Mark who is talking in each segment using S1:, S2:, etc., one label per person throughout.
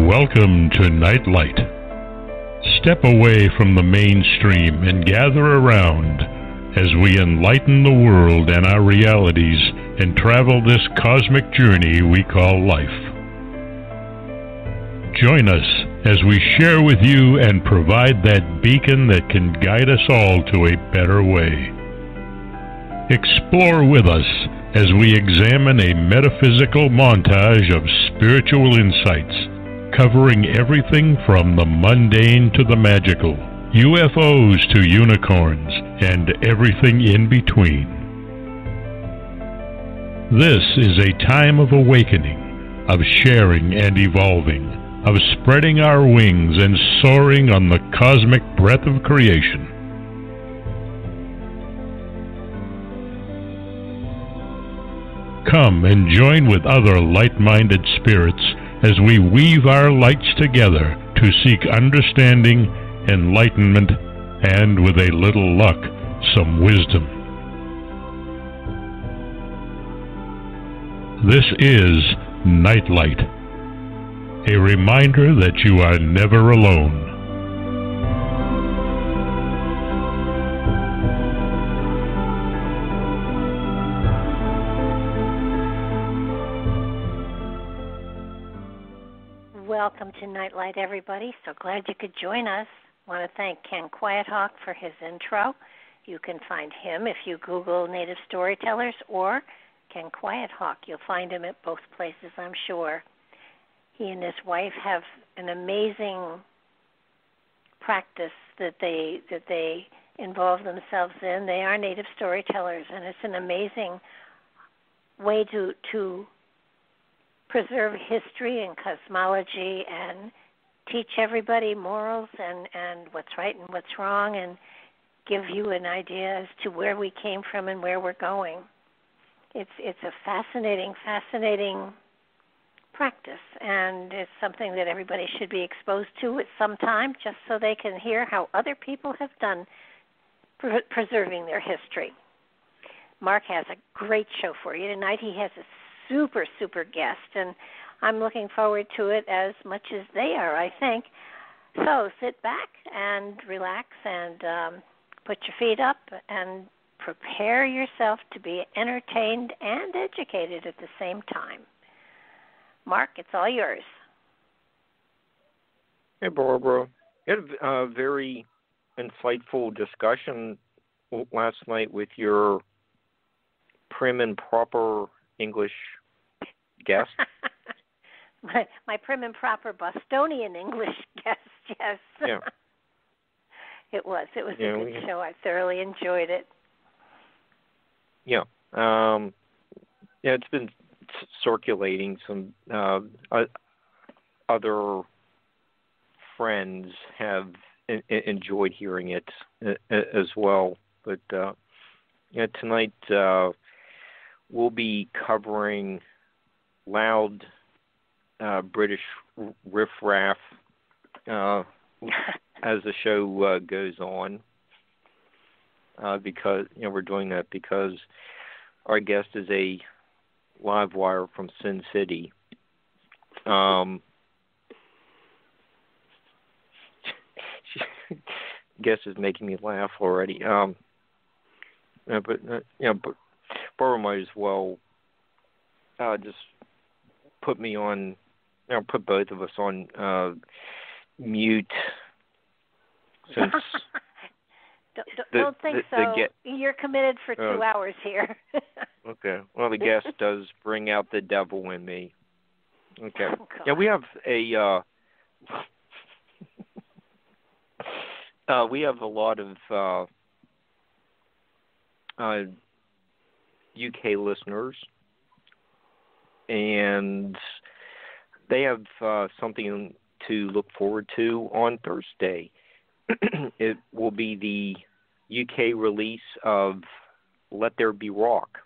S1: Welcome to Nightlight. Step away from the mainstream and gather around as we enlighten the world and our realities and travel this cosmic journey we call life. Join us as we share with you and provide that beacon that can guide us all to a better way. Explore with us as we examine a metaphysical montage of spiritual insights, covering everything from the mundane to the magical, UFOs to unicorns, and everything in between. This is a time of awakening, of sharing and evolving, of spreading our wings and soaring on the cosmic breath of creation. Come and join with other light-minded spirits as we weave our lights together to seek understanding, enlightenment, and, with a little luck, some wisdom. This is Nightlight, a reminder that you are never alone.
S2: Welcome to Nightlight, everybody. So glad you could join us. I want to thank Ken Quiethawk for his intro. You can find him if you Google Native Storytellers or Ken Quiethawk. You'll find him at both places, I'm sure. He and his wife have an amazing practice that they involve themselves in. They are Native Storytellers, and it's an amazing way to preserve history and cosmology and teach everybody morals and what's right and what's wrong and give you an idea as to where we came from and where we're going. It's a fascinating practice, and it's something that everybody should be exposed to at some time just so they can hear how other people have done preserving their history. Mark has a great show for you tonight. He has a super guest, and I'm looking forward to it as much as they are, I think. So sit back and relax and put your feet up and prepare yourself to be entertained and educated at the same time. Mark, it's all yours.
S3: Hey, Barbara. You had a very insightful discussion last night with your prim and proper English guest.
S2: my prim and proper Bostonian English guest, yes.
S3: Yeah.
S2: It was a good show. I thoroughly enjoyed it.
S3: Yeah. It's been circulating. Some other friends have enjoyed hearing it as well. But tonight we'll be covering loud British riffraff as the show goes on. Because we're doing that because our guest is a live wire from Sin City. Guest is making me laugh already. But Barbara might as well just put me on, put both of us on mute since.
S2: Don't think so. You're committed for 2 hours here.
S3: Okay. Well, the guest does bring out the devil in me. Okay.
S2: Oh,
S3: we have we have a lot of UK listeners, and they have something to look forward to on Thursday. It will be the UK release of Let There Be Rock,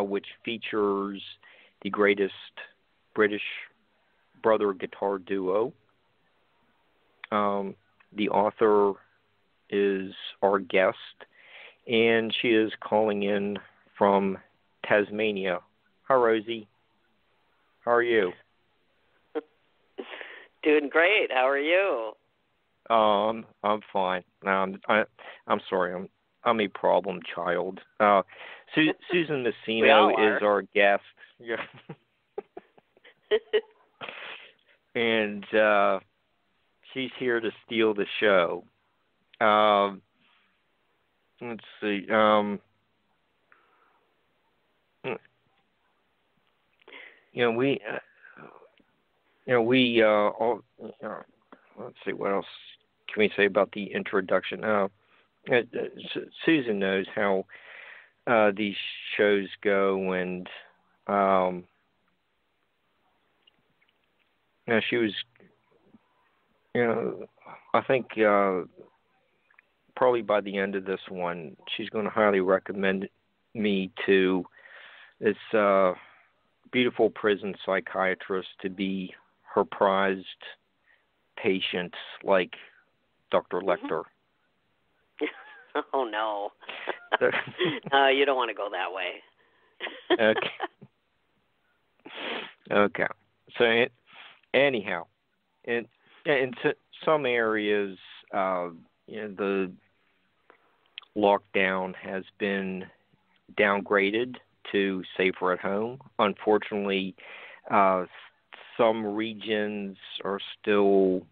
S3: which features the greatest British brother guitar duo. The author is our guest, and she is calling in from Tasmania. Hi, Rosie. How are you?
S4: Doing great. How are you?
S3: I'm fine. I'm sorry. I'm a problem child. Susan Masino is our guest. Yeah. And she's here to steal the show. Let's see. Let's see, what else can we say about the introduction? Susan knows how these shows go, and she was, I think probably by the end of this one, she's going to highly recommend me to this beautiful prison psychiatrist to be her prized patient, like Dr. Lecter.
S4: Oh, no. No, you don't want to go that way.
S3: Okay. So, anyhow, in some areas, the lockdown has been downgraded to safer at home. Unfortunately, some regions are still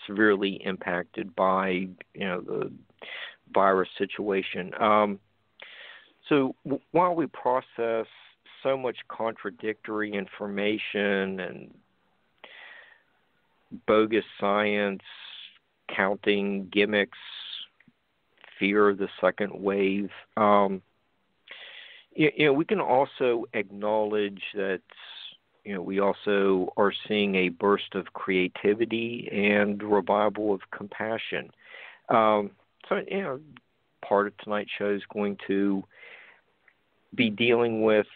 S3: severely impacted by the virus situation. So while we process so much contradictory information and bogus science, counting gimmicks, fear of the second wave, we can also acknowledge that we also are seeing a burst of creativity and revival of compassion. So, part of tonight's show is going to be dealing with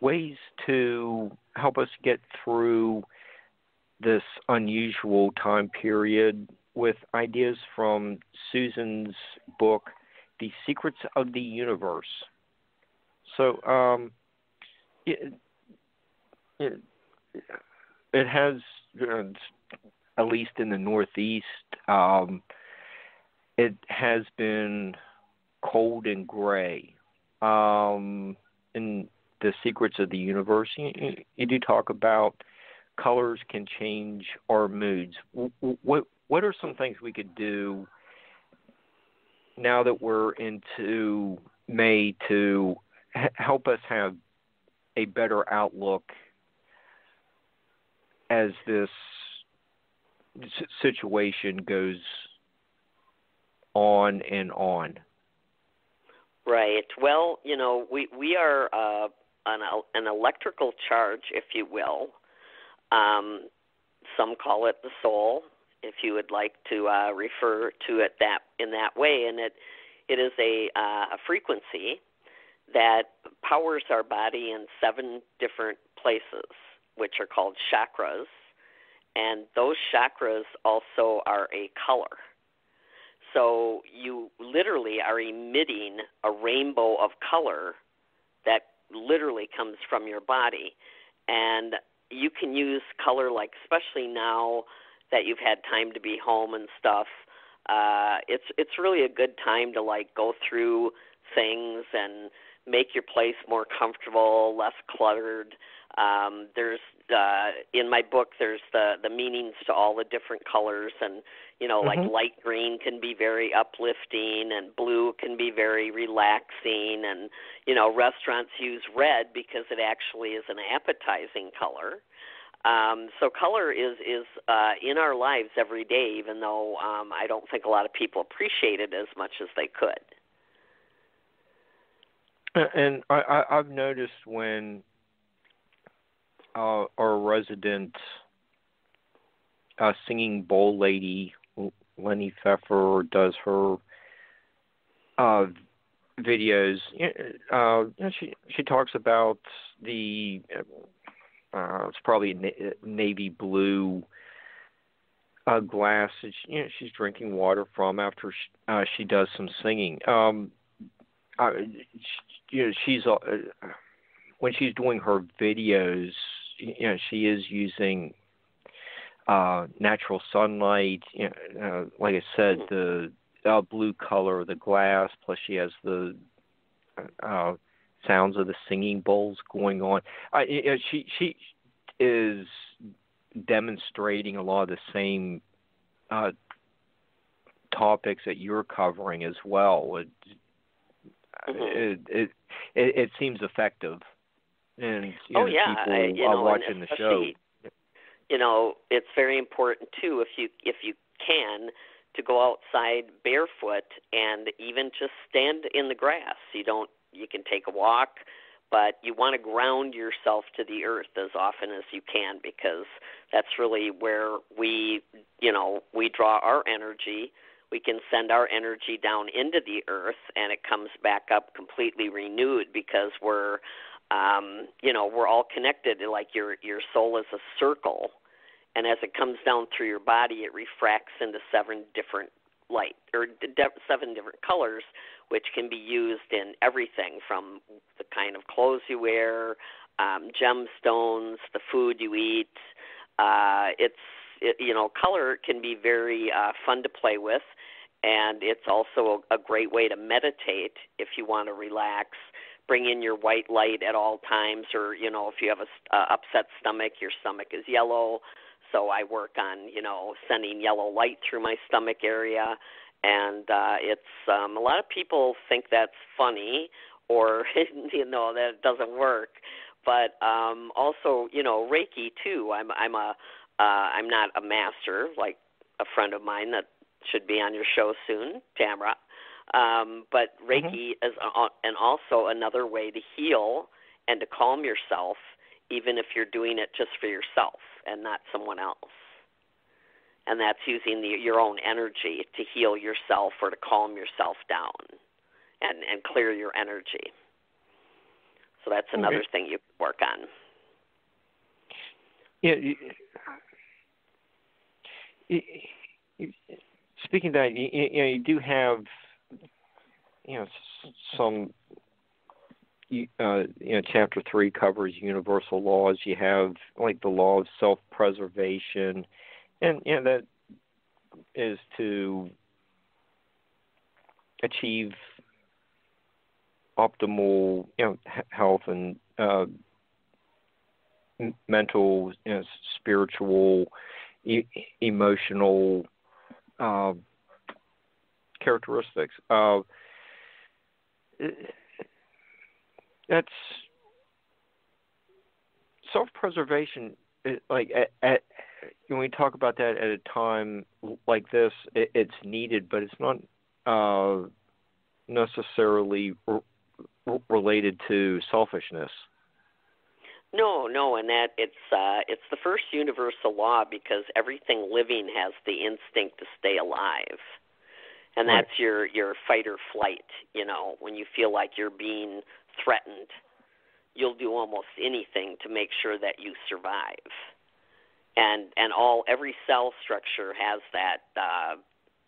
S3: ways to help us get through this unusual time period with ideas from Susan's book, The Secrets of the Universe. So, it has, at least in the Northeast, it has been cold and gray. In The Secrets of the Universe, you do talk about colors can change our moods. What are some things we could do now that we're into May to help us have a better outlook as this situation goes on and on?
S4: Right. Well, we are an electrical charge, if you will. Some call it the soul, if you would like to refer to it in that way, and it is a frequency that powers our body in 7 different places, which are called chakras, and those chakras also are a color. So you literally are emitting a rainbow of color that literally comes from your body, and you can use color, like especially now that you've had time to be home and stuff. It's really a good time to go through things and make your place more comfortable, less cluttered. There's in my book, there's the meanings to all the different colors, and like light green can be very uplifting, and blue can be very relaxing, and restaurants use red because it actually is an appetizing color. So color is in our lives every day, even though I don't think a lot of people appreciate it as much as they could.
S3: And I've noticed when our resident singing bowl lady, Lenny Pfeffer, does her videos, she talks about the it's probably a navy blue glass that she's drinking water from after she does some singing. She's when she's doing her videos, she is using natural sunlight. Like I said, the blue color of the glass. Plus, she has the sounds of the singing bowls going on. She is demonstrating a lot of the same topics that you're covering as well. It seems effective, and people are watching the show.
S4: It's very important too if you can to go outside barefoot and even just stand in the grass. You can take a walk, but you want to ground yourself to the earth as often as you can, because that's really where we draw our energy. We can send our energy down into the earth, and it comes back up completely renewed, because we're all connected. Like your soul is a circle, and as it comes down through your body, it refracts into 7 different light or 7 different colors, which can be used in everything from the kind of clothes you wear, gemstones, the food you eat. Color can be very fun to play with, and it's also a great way to meditate if you want to relax. Bring in your white light at all times, or if you have a upset stomach, your stomach is yellow. So I work on sending yellow light through my stomach area, and it's a lot of people think that's funny or that it doesn't work, but also Reiki too. I'm not a master like a friend of mine that should be on your show soon, Tamara. But Reiki is also another way to heal and to calm yourself, even if you're doing it just for yourself and not someone else. And that's using your own energy to heal yourself or to calm yourself down and clear your energy. So that's another thing you can work on.
S3: Speaking of that, you do have some. Chapter 3 covers universal laws. You have like the law of self-preservation, and that is to achieve optimal health and mental, spiritual, emotional characteristics. That's self-preservation. Like when we talk about that at a time like this, it's needed, but it's not necessarily related to selfishness.
S4: No, and that it's the first universal law, because everything living has the instinct to stay alive. And that's your fight or flight. When you feel like you're being threatened, you'll do almost anything to make sure that you survive. And every cell structure has that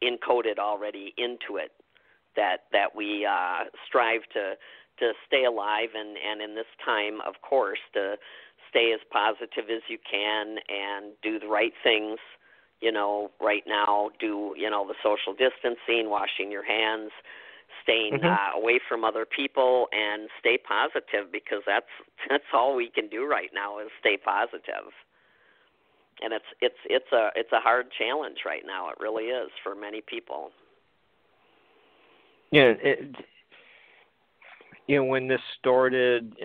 S4: encoded already into it, that we strive to stay alive, and in this time, of course, to stay as positive as you can and do the right things. Right now, do the social distancing, washing your hands, staying away from other people, and stay positive, because that's all we can do right now is stay positive. And it's a hard challenge right now. It really is for many people.
S3: Yeah, when this started,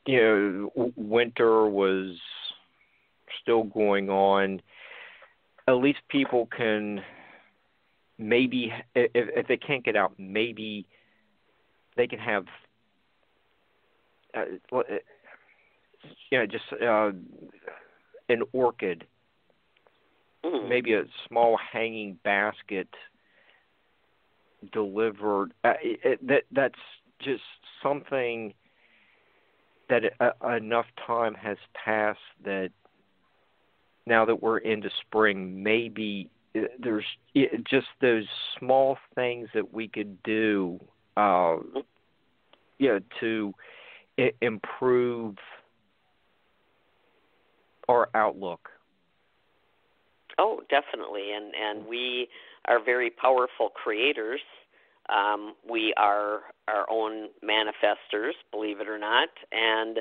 S3: winter was still going on. At least people can maybe, if they can't get out, maybe they can have, just an orchid, maybe a small hanging basket delivered. That's just something that enough time has passed that now that we're into spring, maybe there's just those small things that we could do, to improve our outlook?
S4: Oh, definitely, and we are very powerful creators. We are our own manifestors, believe it or not, and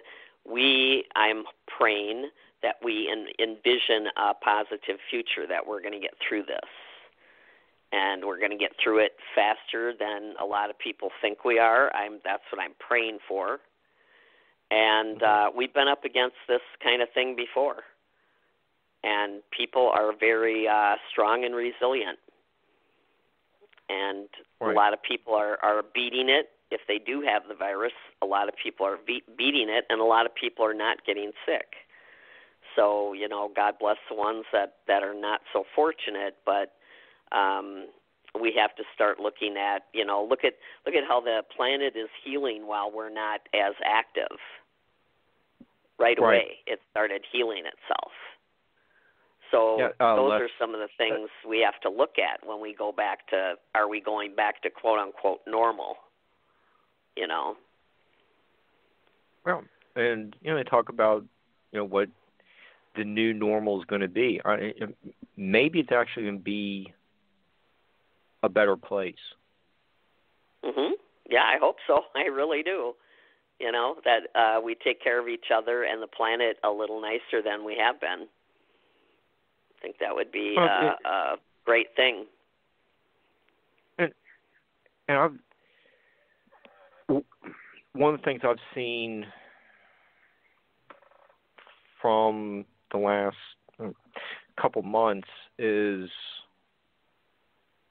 S4: I'm praying that we envision a positive future, that we're going to get through this. And we're going to get through it faster than a lot of people think we are. That's what I'm praying for. And we've been up against this kind of thing before. And people are very strong and resilient. And
S3: right.
S4: A lot of people are beating it. If they do have the virus, a lot of people are beating it, and a lot of people are not getting sick. So, God bless the ones that are not so fortunate, but we have to start looking at, look at how the planet is healing while we're not as active. Right away, it started healing itself. So those are some of the things we have to look at when we go back to, are we going back to quote-unquote normal,
S3: Well, and, they talk about, what the new normal is going to be. Maybe it's actually going to be a better place.
S4: Mhm. Yeah, I hope so. I really do. That we take care of each other and the planet a little nicer than we have been. I think that would be a great thing.
S3: And one of the things I've seen from the last couple months is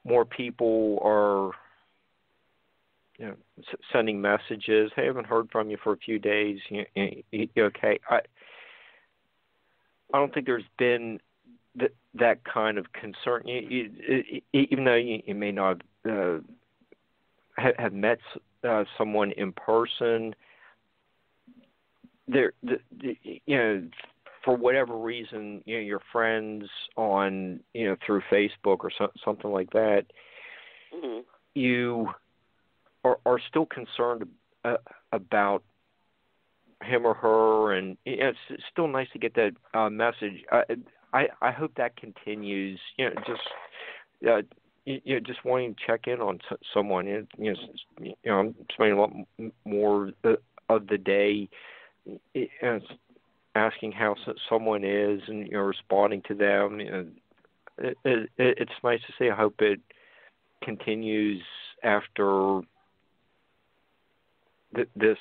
S3: more people are sending messages. Hey, I haven't heard from you for a few days. You okay? I don't think there's been that kind of concern. Even though you may not have met someone in person, for whatever reason, your friends on through Facebook or something like that,
S4: mm-hmm.
S3: you are still concerned about him or her, and it's still nice to get that message. I hope that continues. Just wanting to check in on someone. I'm spending a lot more of the day asking how someone is, and responding to them. It's nice to see. I hope it continues after this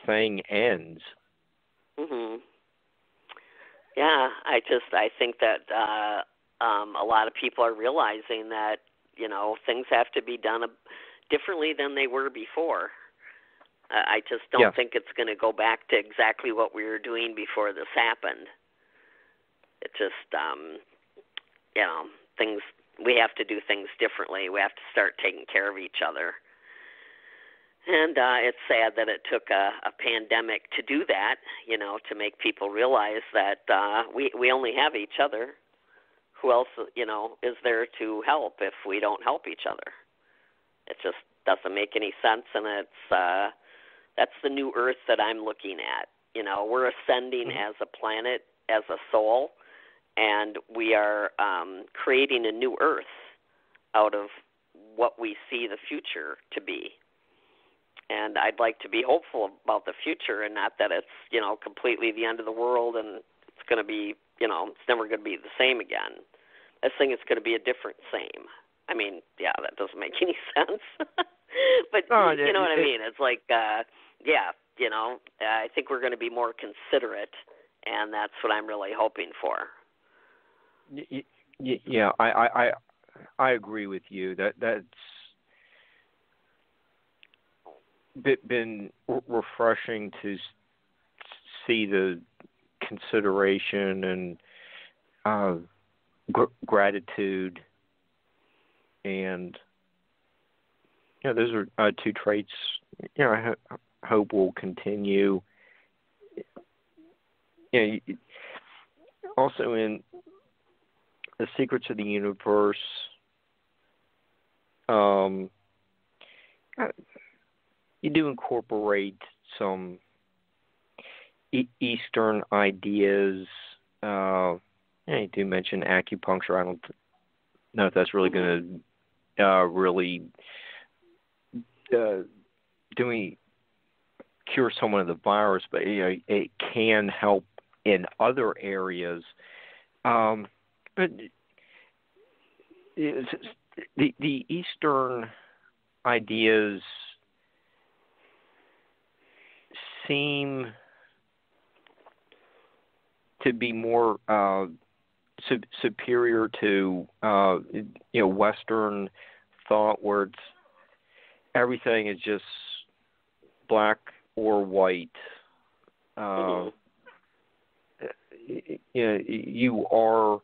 S3: thing ends.
S4: Mhm. Yeah, I think that a lot of people are realizing that things have to be done differently than they were before. I just don't think it's going to go back to exactly what we were doing before this happened. It just things, we have to do things differently. We have to start taking care of each other. And it's sad that it took a pandemic to do that, to make people realize that we only have each other. Who else, is there to help if we don't help each other? It just doesn't make any sense, and that's the new Earth that I'm looking at. We're ascending as a planet, as a soul, and we are creating a new Earth out of what we see the future to be. And I'd like to be hopeful about the future, and not that it's, completely the end of the world and it's going to be, it's never going to be the same again. I think it's going to be a different same. I mean, that doesn't make any sense. But you know what I mean? It's like, I think we're going to be more considerate, and that's what I'm really hoping for.
S3: Yeah, I agree with you. That's been refreshing to see the consideration and gratitude, and those are two traits I hope will continue. Also in the Secrets of the Universe, you do incorporate some Eastern ideas. You do mention acupuncture. I don't know if that's really going to really cure someone of the virus, but it can help in other areas. But the Eastern ideas seem to be more superior to Western thought, where it's everything is just black or white. You are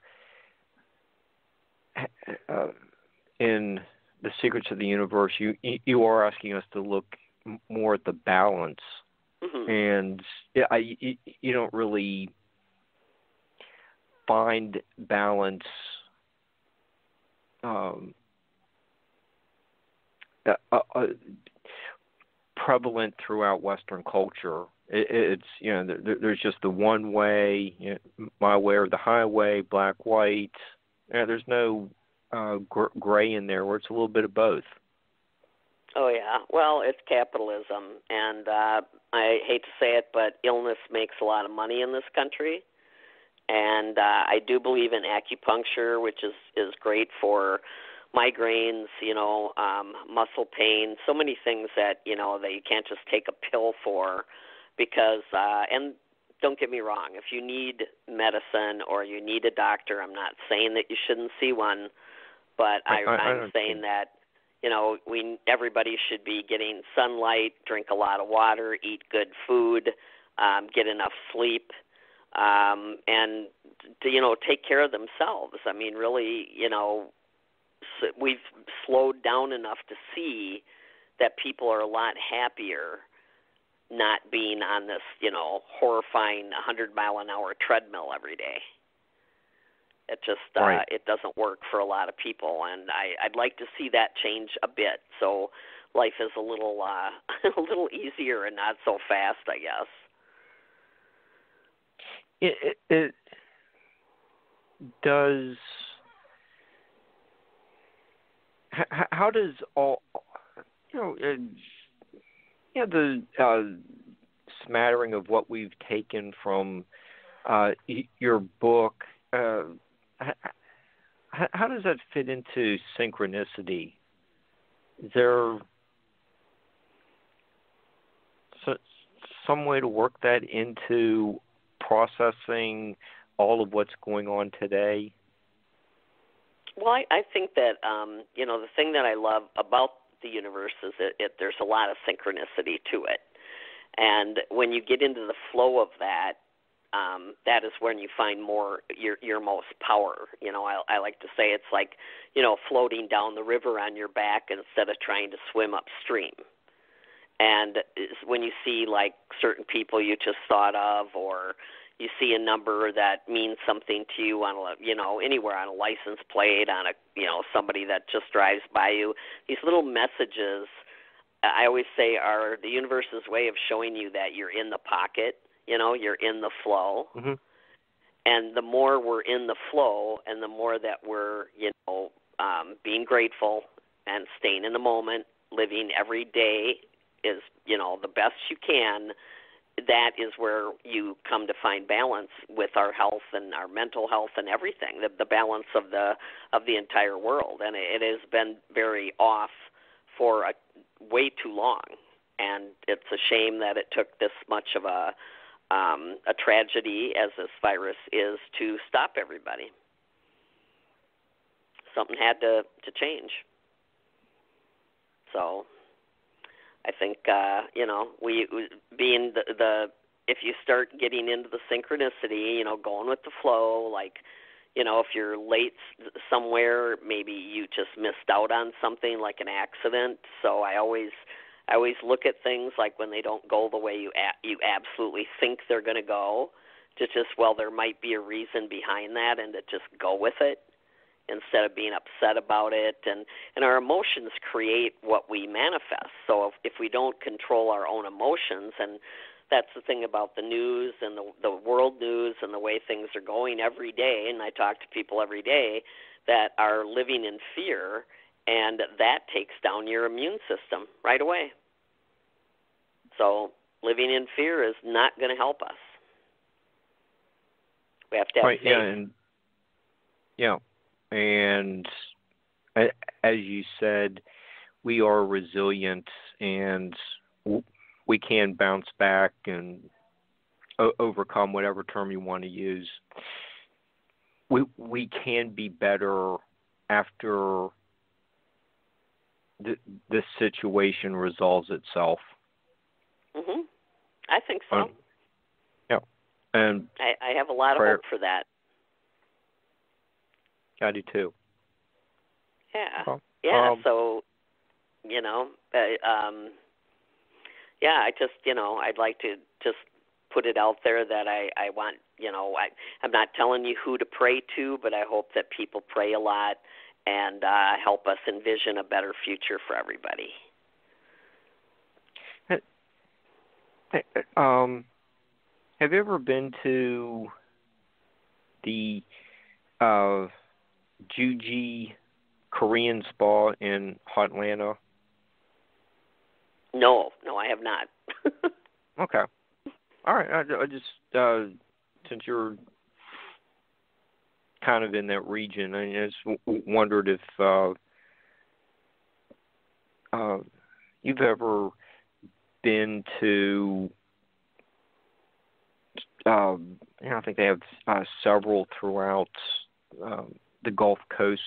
S3: in the secrets of the universe. You are asking us to look more at the balance, and you don't really find balance prevalent throughout Western culture. It's there's just the one way, my way or the highway, black, white. There's no gray in there, where it's a little bit of both.
S4: Oh yeah, well, it's capitalism, and I hate to say it, but illness makes a lot of money in this country. And I do believe in acupuncture, which is great for migraines, muscle pain, so many things that, that you can't just take a pill for, because, and don't get me wrong, if you need medicine or you need a doctor, I'm not saying that you shouldn't see one, but I'm saying that, everybody should be getting sunlight, drink a lot of water, eat good food, get enough sleep, and take care of themselves. I mean, really, we've slowed down enough to see that people are a lot happier not being on this, horrifying 100-mile-an-hour treadmill every day. It just
S3: right.
S4: It doesn't work for a lot of people, and I'd like to see that change a bit, so life is a little a little easier and not so fast, I guess.
S3: It does. How does all the smattering of what we've taken from your book? How does that fit into synchronicity? Is there some way to work that into processing all of what's going on today?
S4: Well, I think that, the thing that I love about the universe is there's a lot of synchronicity to it. And when you get into the flow of that, that is when you find more your most power. I like to say it's like, floating down the river on your back instead of trying to swim upstream. And when you see like certain people you just thought of, or you see a number that means something to you on anywhere on a license plate, on a somebody that just drives by you, these little messages, I always say, are the universe's way of showing you that you're in the pocket. You're in the flow. Mm-hmm. And the more we're in the flow, and the more that we're, being grateful and staying in the moment, living every day is, the best you can, that is where you come to find balance with our health and our mental health and everything, the balance of the entire world. And it has been very off for way too long. And it's a shame that it took this much of a tragedy as this virus is to stop everybody. Something had to change. So I think, we being the if you start getting into the synchronicity, going with the flow, like, if you're late somewhere, maybe you just missed out on something like an accident. So I always look at things like when they don't go the way you absolutely think they're going to go, to just, there might be a reason behind that, and to just go with it instead of being upset about it. And our emotions create what we manifest. So if we don't control our own emotions, and that's the thing about the news and the world news and the way things are going every day, and I talk to people every day that are living in fear, and that takes down your immune system right away. So living in fear is not going to help us. We have to have faith.
S3: And as you said, we are resilient, and we can bounce back and overcome whatever term you want to use. We can be better after this situation resolves itself.
S4: Mhm. I think so.
S3: And
S4: I have a lot of hope for that.
S3: I do too.
S4: Yeah.
S3: Well,
S4: so, I just, I'd like to just put it out there that I want, I'm not telling you who to pray to, but I hope that people pray a lot and help us envision a better future for everybody.
S3: Have you ever been to the Juji Korean spa in Atlanta?
S4: No, I have not.
S3: Okay. All right. I just since you're kind of in that region, I just wondered if you've ever been to. I think they have several throughout the Gulf Coast,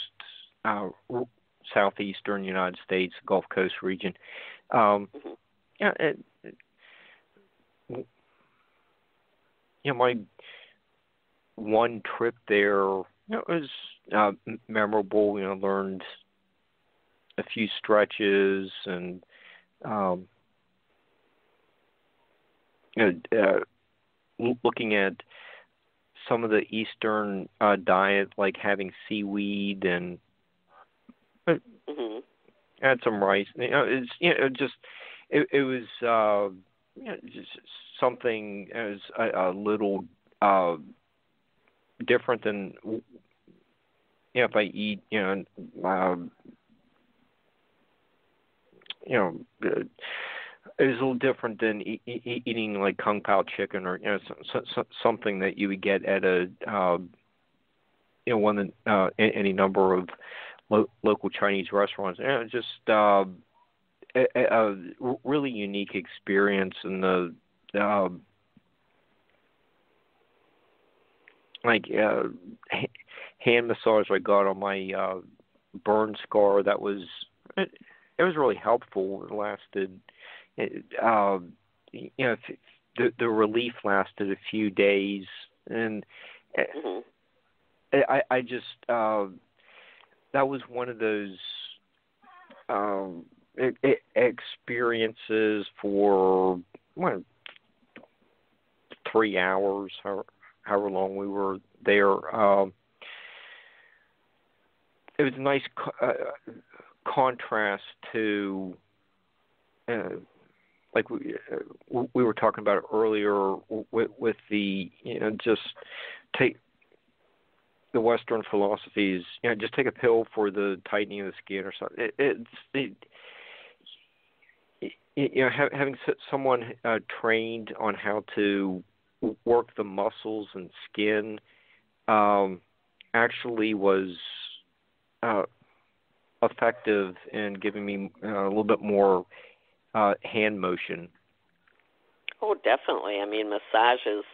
S3: southeastern United States, Gulf Coast region. My one trip there, was memorable. Learned a few stretches and looking at some of the Eastern diet, like having seaweed and had some rice. It was just something as a little different than if I eat it was a little different than eating like kung pao chicken or something that you would get at a any number of local Chinese restaurants. Just a really unique experience, and the hand massage I got on my burn scar. That was it was really helpful. It lasted. The relief lasted a few days, and I just that was one of those experiences for 3 hours, however long we were there. It was a nice contrast to. Like we were talking about earlier with the just take the Western philosophies, just take a pill for the tightening of the skin or something. Having someone trained on how to work the muscles and skin actually was effective in giving me a little bit more hand motion.
S4: Oh, definitely. I mean, massages,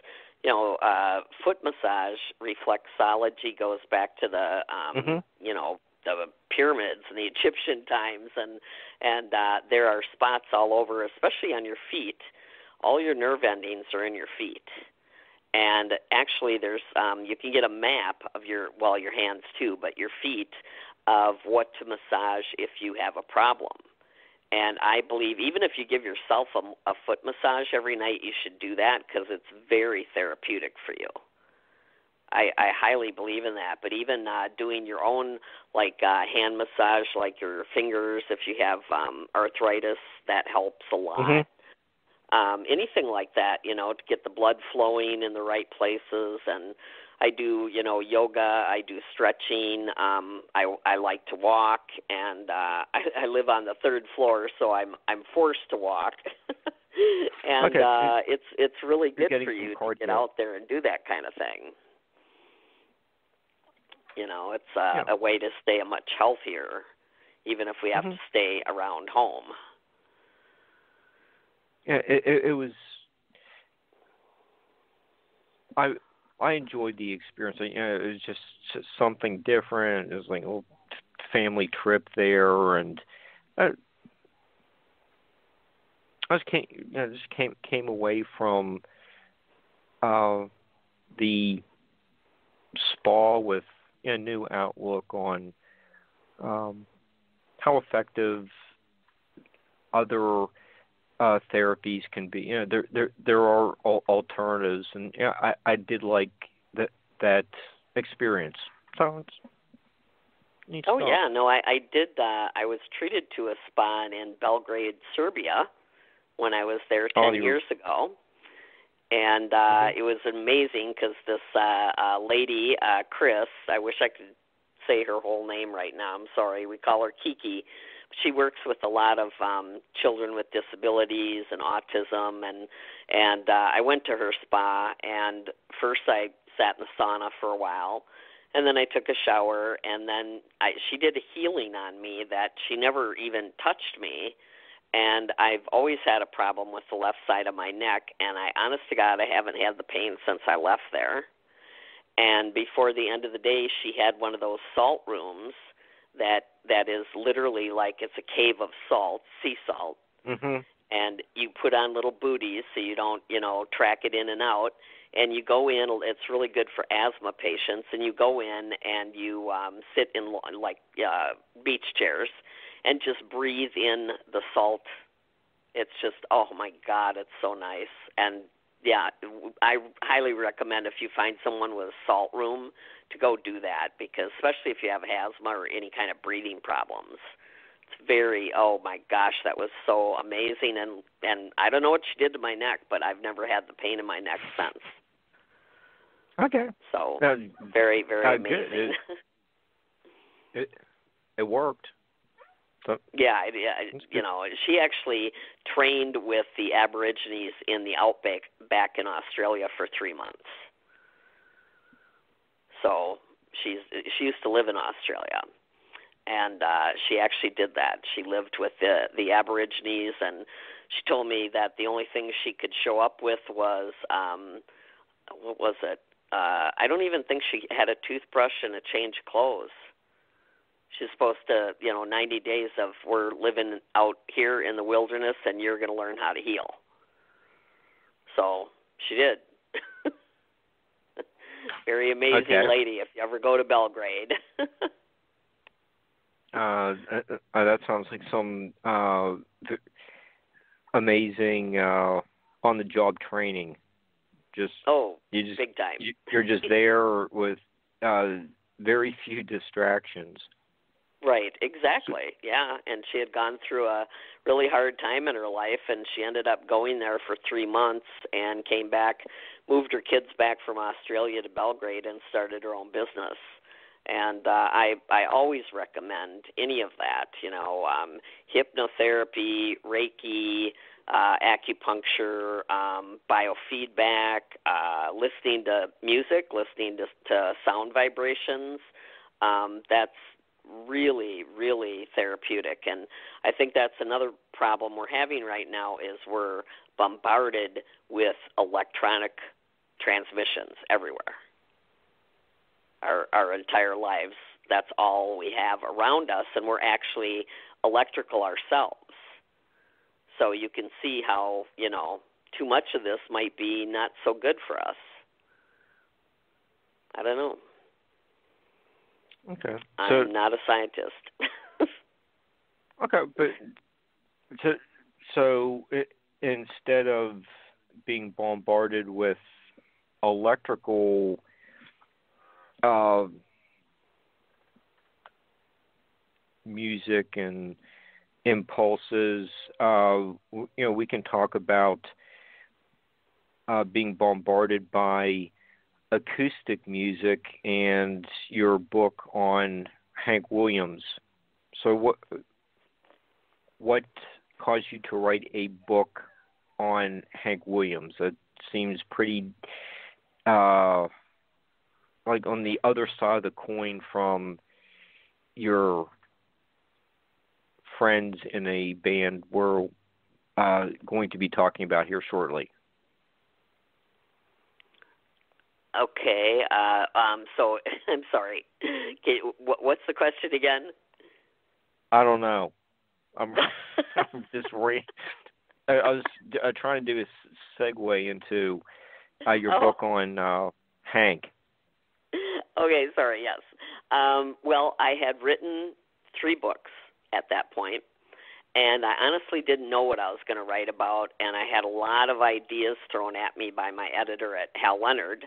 S4: foot massage, reflexology goes back to the, the pyramids and the Egyptian times, and there are spots all over, especially on your feet. All your nerve endings are in your feet. And actually there's, you can get a map of your hands too, but your feet, of what to massage if you have a problem. And I believe even if you give yourself a foot massage every night, you should do that because it's very therapeutic for you. I highly believe in that. But even doing your own, like hand massage, like your fingers, if you have arthritis, that helps a lot.
S3: Mm-hmm.
S4: Anything like that, to get the blood flowing in the right places. And I do, yoga. I do stretching. I like to walk, and I live on the third floor, so I'm forced to walk. And it's really good for you to get out there and do that kind of thing. It's a way to stay much healthier, even if we have to stay around home.
S3: Yeah, it was. I enjoyed the experience. It was just something different. It was like a little family trip there, and I just came away from the spa with a new outlook on how effective other therapies can be. There are alternatives, and I did like that experience. So it's neat stuff.
S4: Yeah, no, I did. I was treated to a spa in Belgrade, Serbia, when I was there 10 years ago. And it was amazing because this lady, Chris, I wish I could say her whole name right now. I'm sorry. We call her Kiki. She works with a lot of children with disabilities and autism. And I went to her spa, and first I sat in the sauna for a while. And then I took a shower, and then she did a healing on me that she never even touched me. And I've always had a problem with the left side of my neck, and honest to God, I haven't had the pain since I left there. And before the end of the day, she had one of those salt rooms that is literally like it's a cave of salt, sea salt.
S3: Mm-hmm.
S4: And you put on little booties so you don't, track it in and out. And you go in, it's really good for asthma patients, and you go in and you sit in like beach chairs and just breathe in the salt. It's just, oh my God, it's so nice. And yeah, I highly recommend if you find someone with a salt room to go do that, because especially if you have asthma or any kind of breathing problems. It's very, oh my gosh, that was so amazing. And I don't know what she did to my neck, but I've never had the pain in my neck since.
S3: Okay.
S4: So very, very amazing.
S3: It worked. So.
S4: Yeah, she actually trained with the Aborigines in the outback back in Australia for 3 months. So she used to live in Australia, and she actually did that. She lived with the Aborigines, and she told me that the only thing she could show up with was what was it? I don't even think she had a toothbrush and a change of clothes. She's supposed to, 90 days of we're living out here in the wilderness and you're going to learn how to heal. So she did. Very amazing lady if you ever go to Belgrade.
S3: That sounds like some amazing on-the-job training. Big time. You're just there with very few distractions.
S4: Right, exactly, yeah. And she had gone through a really hard time in her life, and she ended up going there for 3 months and came back, moved her kids back from Australia to Belgrade and started her own business. And I always recommend any of that, hypnotherapy, Reiki, acupuncture, biofeedback, listening to music, listening to sound vibrations. That's really, really therapeutic. And I think that's another problem we're having right now is we're bombarded with electronic transmissions everywhere. Our entire lives, that's all we have around us, and we're actually electrical ourselves. So you can see how, too much of this might be not so good for us. I don't know.
S3: Okay.
S4: I'm not a scientist.
S3: Okay, but so instead of being bombarded with electrical music and impulses. We can talk about being bombarded by acoustic music and your book on Hank Williams. So what caused you to write a book on Hank Williams? That seems pretty like on the other side of the coin from your friends in a band we're going to be talking about here shortly.
S4: Okay. So I'm sorry. What's the question again?
S3: I don't know. I'm just I was trying to do a segue into your book on Hank.
S4: Okay, sorry, yes. Well, I had written 3 books at that point, and I honestly didn't know what I was going to write about, and I had a lot of ideas thrown at me by my editor at Hal Leonard,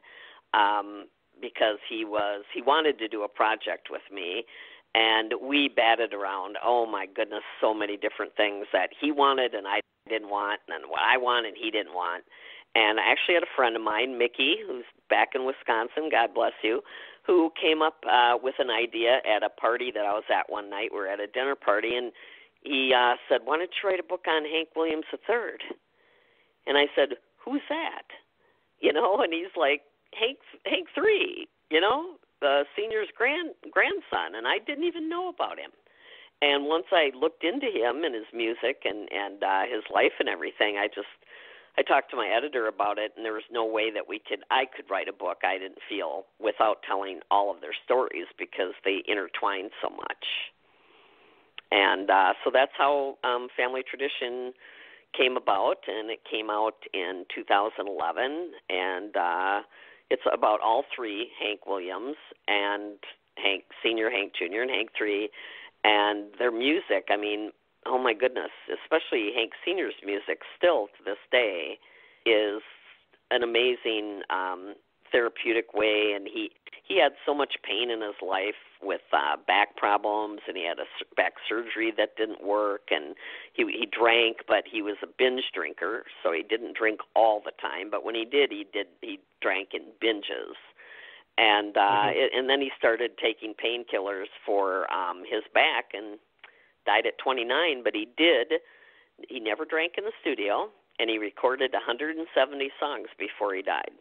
S4: because he wanted to do a project with me, and we batted around, oh my goodness, so many different things that he wanted and I didn't want, and what I wanted and he didn't want. And I actually had a friend of mine, Mickey, who's back in Wisconsin, God bless you, who came up with an idea at a party that I was at one night. We were at a dinner party, and he said, why don't you write a book on Hank Williams III? And I said, who's that? And he's like, Hank III, the senior's grandson, and I didn't even know about him. And once I looked into him and his music and his life and everything, I talked to my editor about it, and there was no way that I could write a book, I didn't feel, without telling all of their stories because they intertwined so much. And so that's how Family Tradition came about, and it came out in 2011, and it's about all 3, Hank Williams and Hank Sr., Hank Jr., and Hank III, and their music. I mean, oh my goodness, especially Hank Sr.'s music still to this day is an amazing therapeutic way, and he had so much pain in his life with back problems, and he had a back surgery that didn't work, and he drank, but he was a binge drinker, so he didn't drink all the time, but when he drank in binges. And and then he started taking painkillers for his back and died at 29, but he never drank in the studio, and he recorded 170 songs before he died.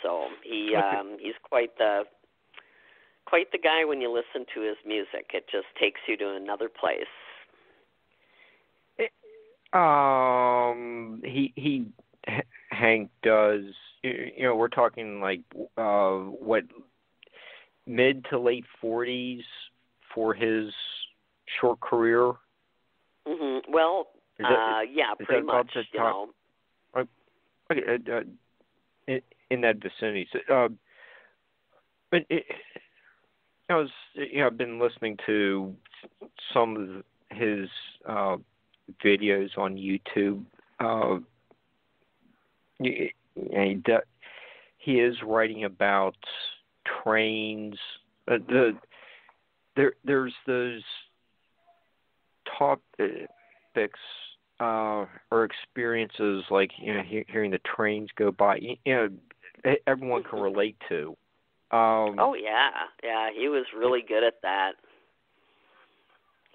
S4: So he's quite the guy when you listen to his music. It just takes you to another place.
S3: Hank does, we're talking like what, mid to late 40s for his short career.
S4: Mm-hmm. Well, yeah, pretty much.
S3: Okay, in that vicinity. So, but I've been listening to some of his videos on YouTube. He is writing about trains. There's those topics or experiences like hearing the trains go by. Everyone can relate to.
S4: Oh yeah, he was really good at that.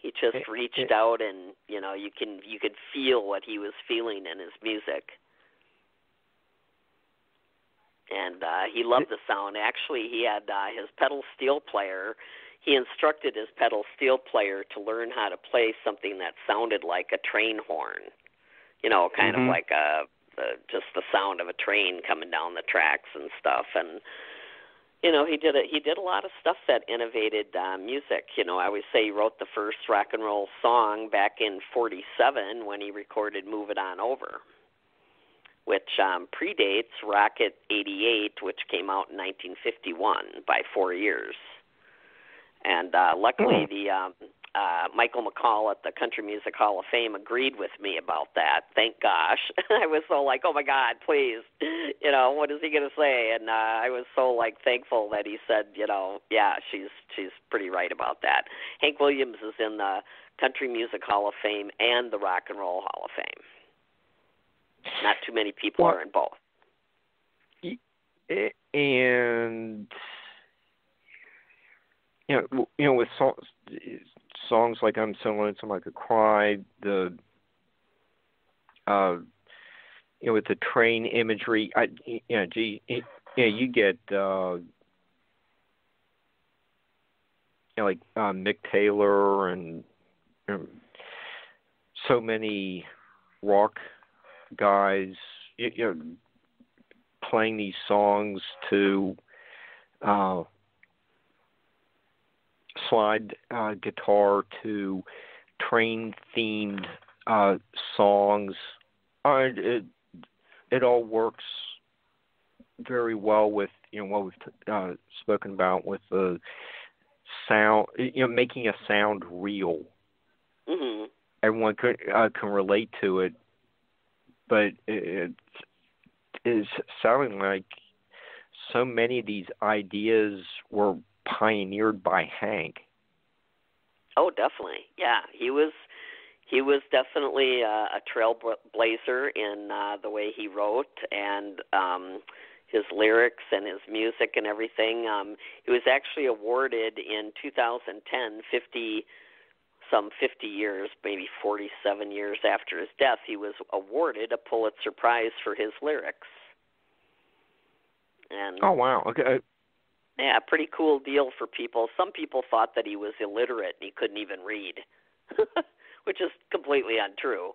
S4: He just reached out, and you could feel what he was feeling in his music. And he loved the sound. Actually, he had his pedal steel player. He instructed his pedal steel player to learn how to play something that sounded like a train horn. Kind of like just the sound of a train coming down the tracks and stuff. And he did a lot of stuff that innovated music. I always say he wrote the first rock and roll song back in '47 when he recorded "Move It On Over," which predates Rocket 88, which came out in 1951 by 4 years. And luckily, the Michael McCall at the Country Music Hall of Fame agreed with me about that. Thank gosh. I was so like, oh my God, please, what is he going to say? And I was so like thankful that he said, yeah, she's pretty right about that. Hank Williams is in the Country Music Hall of Fame and the Rock and Roll Hall of Fame. Not too many people are in both.
S3: And with songs like "I'm So Lonesome I Could Cry," with the train imagery, you get like Mick Taylor and so many rock guys, playing these songs to slide guitar to train-themed songs. It all works very well with what we've spoken about with the sound, making a sound real.
S4: Mm-hmm.
S3: Everyone can relate to it, but it is sounding like so many of these ideas were pioneered by Hank.
S4: Oh, definitely. Yeah, he was definitely a trailblazer in the way he wrote and his lyrics and his music and everything. He was actually awarded in 2010, 50 years, maybe 47 years after his death, he was awarded a Pulitzer Prize for his lyrics. And
S3: oh, wow. Okay.
S4: Yeah, pretty cool deal for people. Some people thought that he was illiterate and he couldn't even read, which is completely untrue.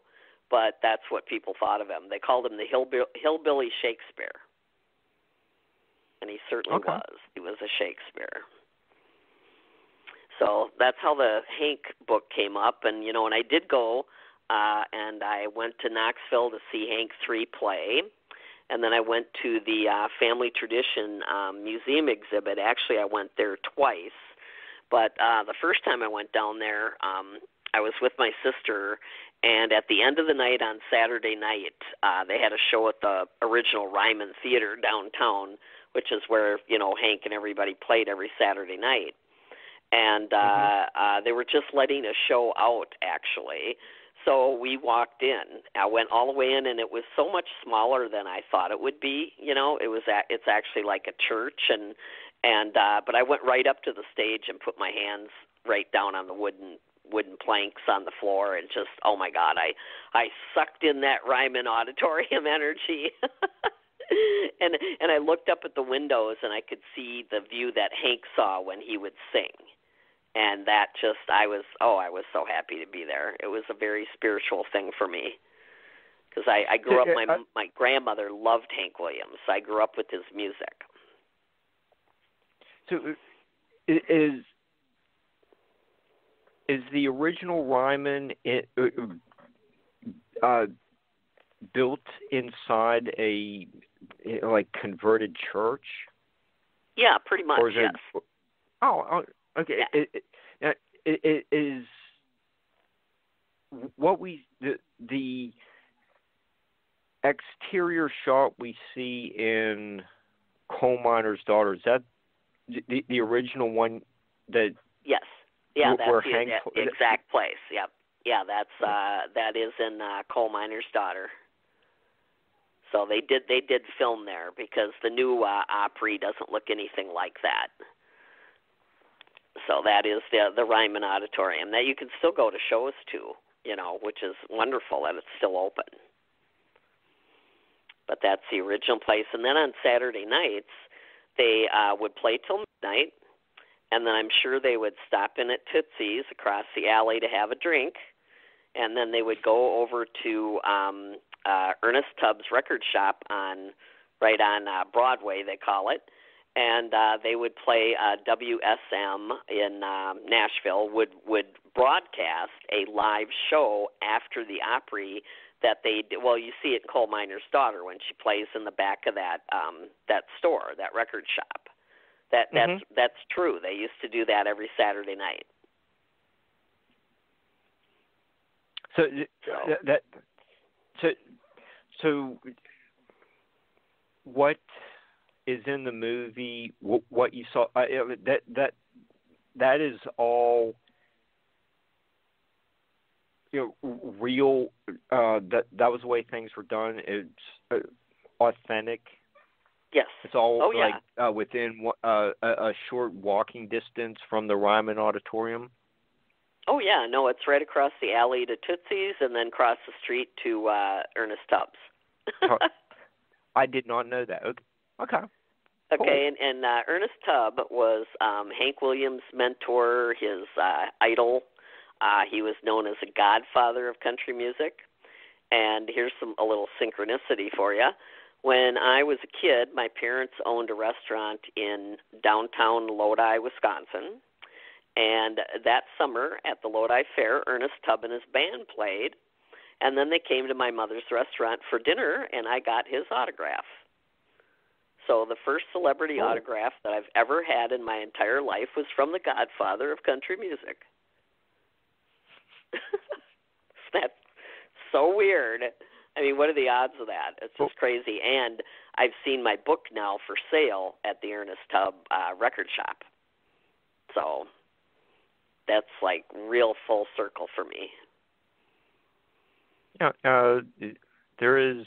S4: But that's what people thought of him. They called him the Hillbilly Shakespeare. And he certainly was. He was a Shakespeare. So that's how the Hank book came up. And, and I did go and I went to Knoxville to see Hank 3 play. And then I went to the Family Tradition Museum exhibit. Actually, I went there twice. But the first time I went down there, I was with my sister. And at the end of the night on Saturday night, they had a show at the original Ryman Theater downtown, which is where, Hank and everybody played every Saturday night. And they were just letting a show out, actually. So we walked in. I went all the way in, and it was so much smaller than I thought it would be. It's actually like a church, but I went right up to the stage and put my hands right down on the wooden planks on the floor, and just, oh my God, I sucked in that Ryman Auditorium energy. And I looked up at the windows, and I could see the view that Hank saw when he would sing. And that just, I was so happy to be there. It was a very spiritual thing for me. Because I grew up, my grandmother loved Hank Williams. So I grew up with his music.
S3: So is the original Ryman built inside a converted church? Yeah,
S4: pretty much, yes.
S3: Okay.
S4: Yeah.
S3: It is what the exterior shot we see in Coal Miner's Daughter. Is that the original one? That
S4: yes, yeah, that's
S3: Hank,
S4: the exact place. Yep, yeah, that is in Coal Miner's Daughter. So they did film there because the new Opry doesn't look anything like that. So that is the Ryman Auditorium that you can still go to shows to, which is wonderful that it's still open. But that's the original place. And then on Saturday nights, they would play till midnight, and then I'm sure they would stop in at Tootsie's across the alley to have a drink, and then they would go over to Ernest Tubbs Record Shop right on Broadway, they call it. And they would play WSM in Nashville, would broadcast a live show after the Opry that they did. Well, you see it in Coal Miner's Daughter when she plays in the back of that store, that record shop. That's true. They used to do that every Saturday night.
S3: So what is in the movie? What you saw? That is all, real. That was the way things were done. It's authentic.
S4: Yes.
S3: It's all within a short walking distance from the Ryman Auditorium.
S4: Oh, yeah. No, it's right across the alley to Tootsie's and then across the street to Ernest Tubbs.
S3: I did not know that. Okay.
S4: Okay, and Ernest Tubb was Hank Williams' mentor, his idol. He was known as a godfather of country music. And here's a little synchronicity for you. When I was a kid, my parents owned a restaurant in downtown Lodi, Wisconsin. And that summer at the Lodi Fair, Ernest Tubb and his band played. And then they came to my mother's restaurant for dinner, and I got his autograph. So the first celebrity autograph that I've ever had in my entire life was from the godfather of country music. That's so weird. I mean, what are the odds of that? It's just crazy. And I've seen my book now for sale at the Ernest Tubb record shop. So that's like real full circle for me.
S3: Yeah, there is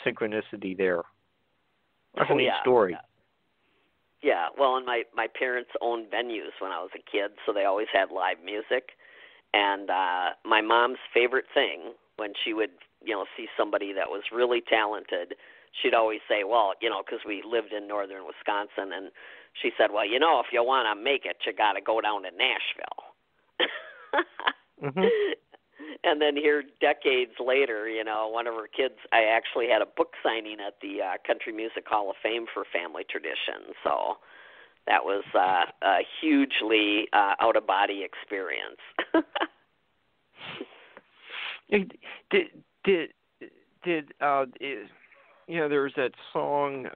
S3: synchronicity there. That's a neat story.
S4: Yeah, well, and my parents owned venues when I was a kid, so they always had live music. And my mom's favorite thing when she would, see somebody that was really talented, she'd always say, well, because we lived in northern Wisconsin, and she said, well, if you want to make it, you got to go down to Nashville.
S3: Mm-hmm.
S4: And then here, decades later, one of her kids, I actually had a book signing at the Country Music Hall of Fame for Family Tradition. So that was a hugely out-of-body experience.
S3: There's that song,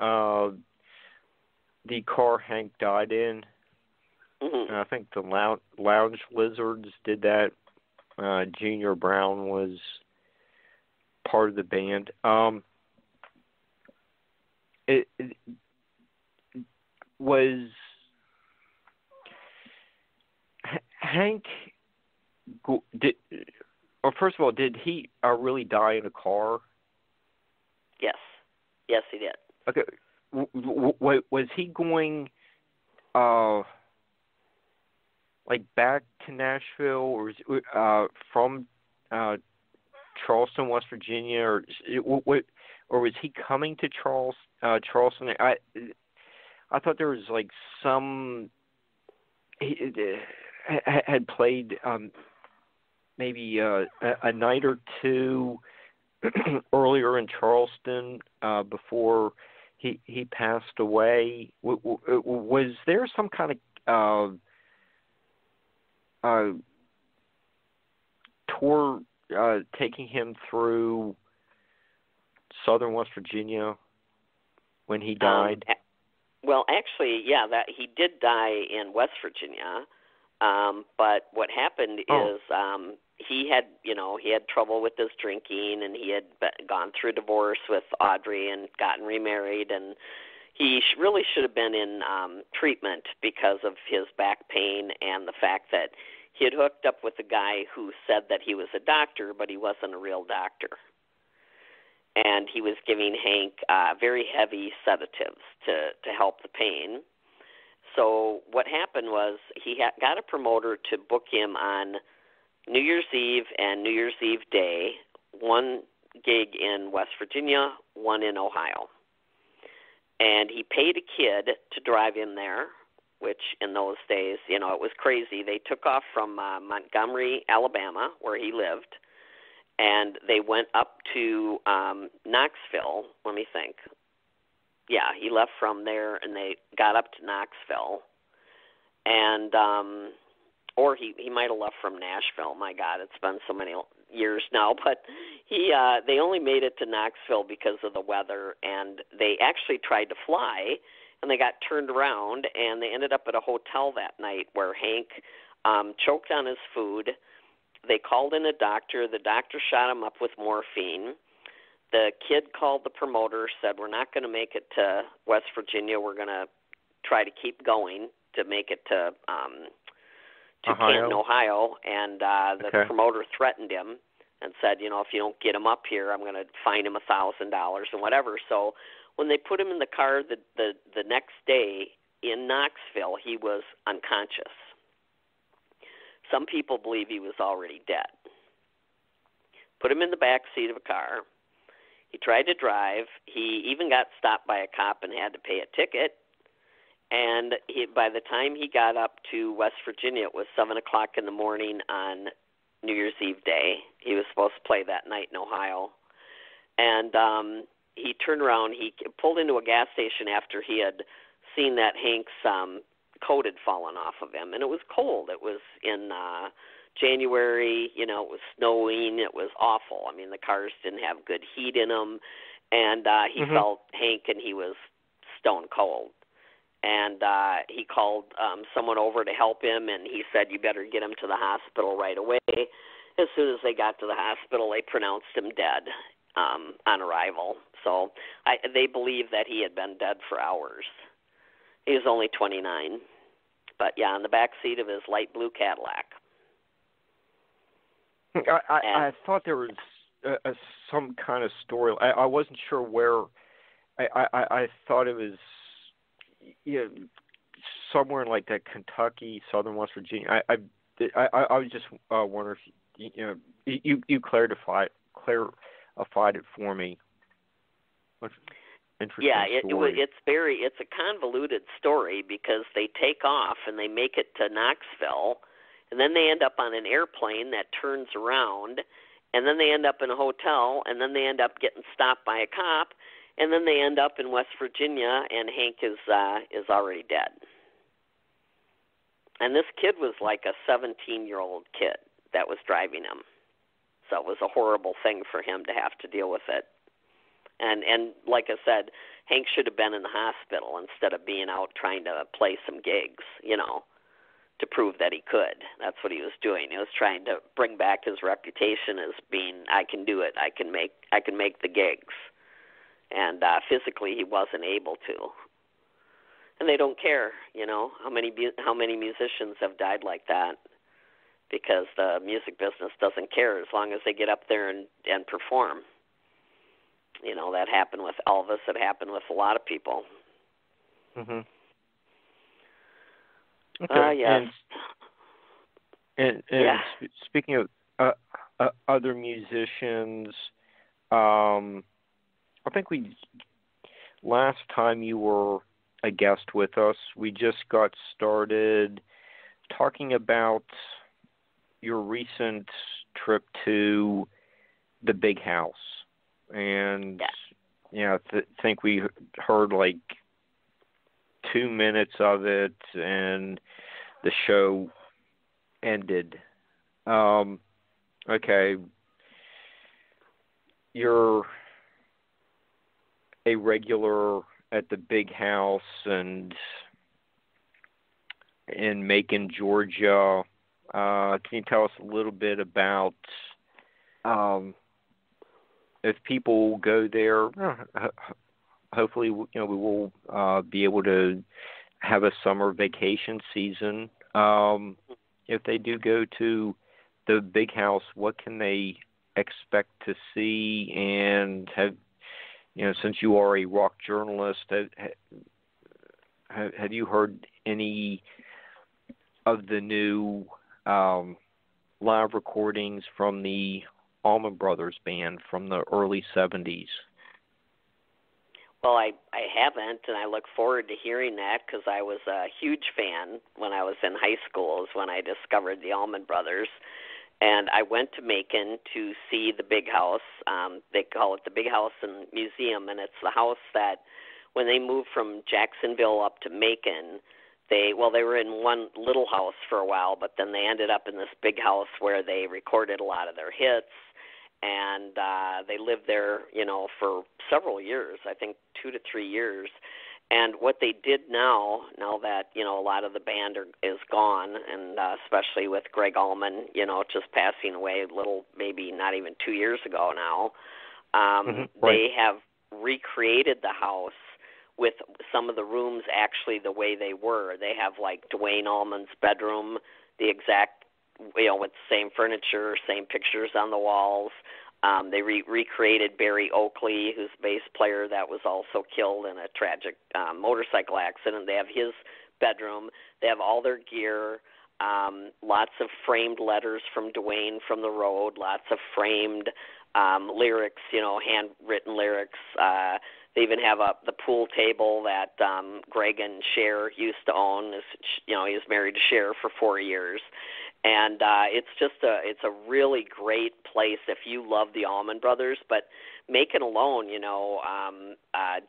S3: The Car Hank Died In.
S4: Mm-hmm.
S3: I think the Lounge Lizards did that. Junior Brown was part of the band. It was Hank. First of all, did he really die in a car?
S4: Yes, he did.
S3: Okay, was he going back to Nashville, or from Charleston, West Virginia, or was he coming to Charleston? I thought there was some he had played maybe a night or two earlier in Charleston before he passed away. Was there some kind of tour taking him through southern West Virginia when he died?
S4: Well, actually, yeah, that he did die in West Virginia. But what happened is he had trouble with his drinking, and he had gone through a divorce with Audrey and gotten remarried, and he really should have been in treatment because of his back pain and the fact that he had hooked up with a guy who said that he was a doctor, but he wasn't a real doctor. And he was giving Hank very heavy sedatives to help the pain. So what happened was he got a promoter to book him on New Year's Eve and New Year's Eve Day, one gig in West Virginia, one in Ohio. And he paid a kid to drive him there, which in those days, it was crazy. They took off from Montgomery, Alabama, where he lived, and they went up to Knoxville. Let me think. Yeah, he left from there, and they got up to Knoxville. And or he might have left from Nashville. My God, it's been so many years now. But they only made it to Knoxville because of the weather, and they actually tried to fly, and they got turned around, and they ended up at a hotel that night where Hank choked on his food. they called in a doctor. The doctor shot him up with morphine. The kid called the promoter, said, we're not going to make it to West Virginia. We're going to try to keep going to make it to Canton, Ohio. And the promoter threatened him and said, you know, if you don't get him up here, I'm going to fine him $1,000 and whatever. So when they put him in the car the next day in Knoxville, he was unconscious. Some people believe he was already dead. Put him in the back seat of a car. He tried to drive. He even got stopped by a cop and had to pay a ticket. And by the time he got up to West Virginia, it was 7 o'clock in the morning on New Year's Eve day. He was supposed to play that night in Ohio. And he turned around. He pulled into a gas station after he had seen that Hank's coat had fallen off of him. And it was cold. It was in January, you know, it was snowing. It was awful. I mean, the cars didn't have good heat in them. And he felt Hank, and he was stone cold. And he called someone over to help him, and he said, you better get him to the hospital right away. As soon as they got to the hospital, they pronounced him dead on arrival. So they believe that he had been dead for hours. He was only 29. But, yeah, in the back seat of his light blue Cadillac.
S3: I thought there was some kind of story. I wasn't sure where. I thought it was somewhere in like that Kentucky, southern West Virginia. I was just wondering if you clarified it for me. Interesting story.
S4: It's a convoluted story because they take off and they make it to Knoxville, and then they end up on an airplane that turns around, and then they end up in a hotel, and then they end up getting stopped by a cop, and then they end up in West Virginia, and Hank is already dead. And this kid was like a 17-year-old kid that was driving him, so it was a horrible thing for him to have to deal with it. And like I said, Hank should have been in the hospital instead of being out trying to play some gigs, you know, to prove that he could. That's what he was doing. He was trying to bring back his reputation as being, I can do it. I can make the gigs. And physically, he wasn't able to. And they don't care, you know, how many musicians have died like that, because the music business doesn't care as long as they get up there and perform. You know, that happened with Elvis. It happened with a lot of people.
S3: Okay.
S4: Yes.
S3: And
S4: yeah.
S3: Speaking of other musicians, I think last time you were a guest with us, we just got started talking about your recent trip to the Big House. And I think we heard like 2 minutes of it, and the show ended. Okay, you're a regular at the Big House and in Macon, Georgia. Can you tell us a little bit about if people go there? Hopefully, we will be able to have a summer vacation season. If they do go to the Big House, what can they expect to see? And since you are a rock journalist, have you heard any of the new live recordings from the Allman Brothers Band from the early 70s?
S4: Well, I haven't, and I look forward to hearing that, because I was a huge fan when I was in high school, is when I discovered the Allman Brothers. And I went to Macon to see the Big House. They call it the Big House and Museum, and it's the house that when they moved from Jacksonville up to Macon, they were in one little house for a while, but then they ended up in this big house where they recorded a lot of their hits. And they lived there, for several years, I think 2 to 3 years. And what they did now that, a lot of the band is gone, and especially with Greg Allman, just passing away maybe not even 2 years ago now,
S3: Right.
S4: They have recreated the house with some of the rooms actually the way they were. They have like Dwayne Allman's bedroom, the exact, with the same furniture, same pictures on the walls. They recreated Barry Oakley, who's a bass player that was also killed in a tragic motorcycle accident. They have his bedroom. They have all their gear, lots of framed letters from Dwayne from the road, lots of framed lyrics, handwritten lyrics. They even have the pool table that Greg and Cher used to own. He was married to Cher for 4 years. And it's a really great place if you love the Allman Brothers. But Macon alone,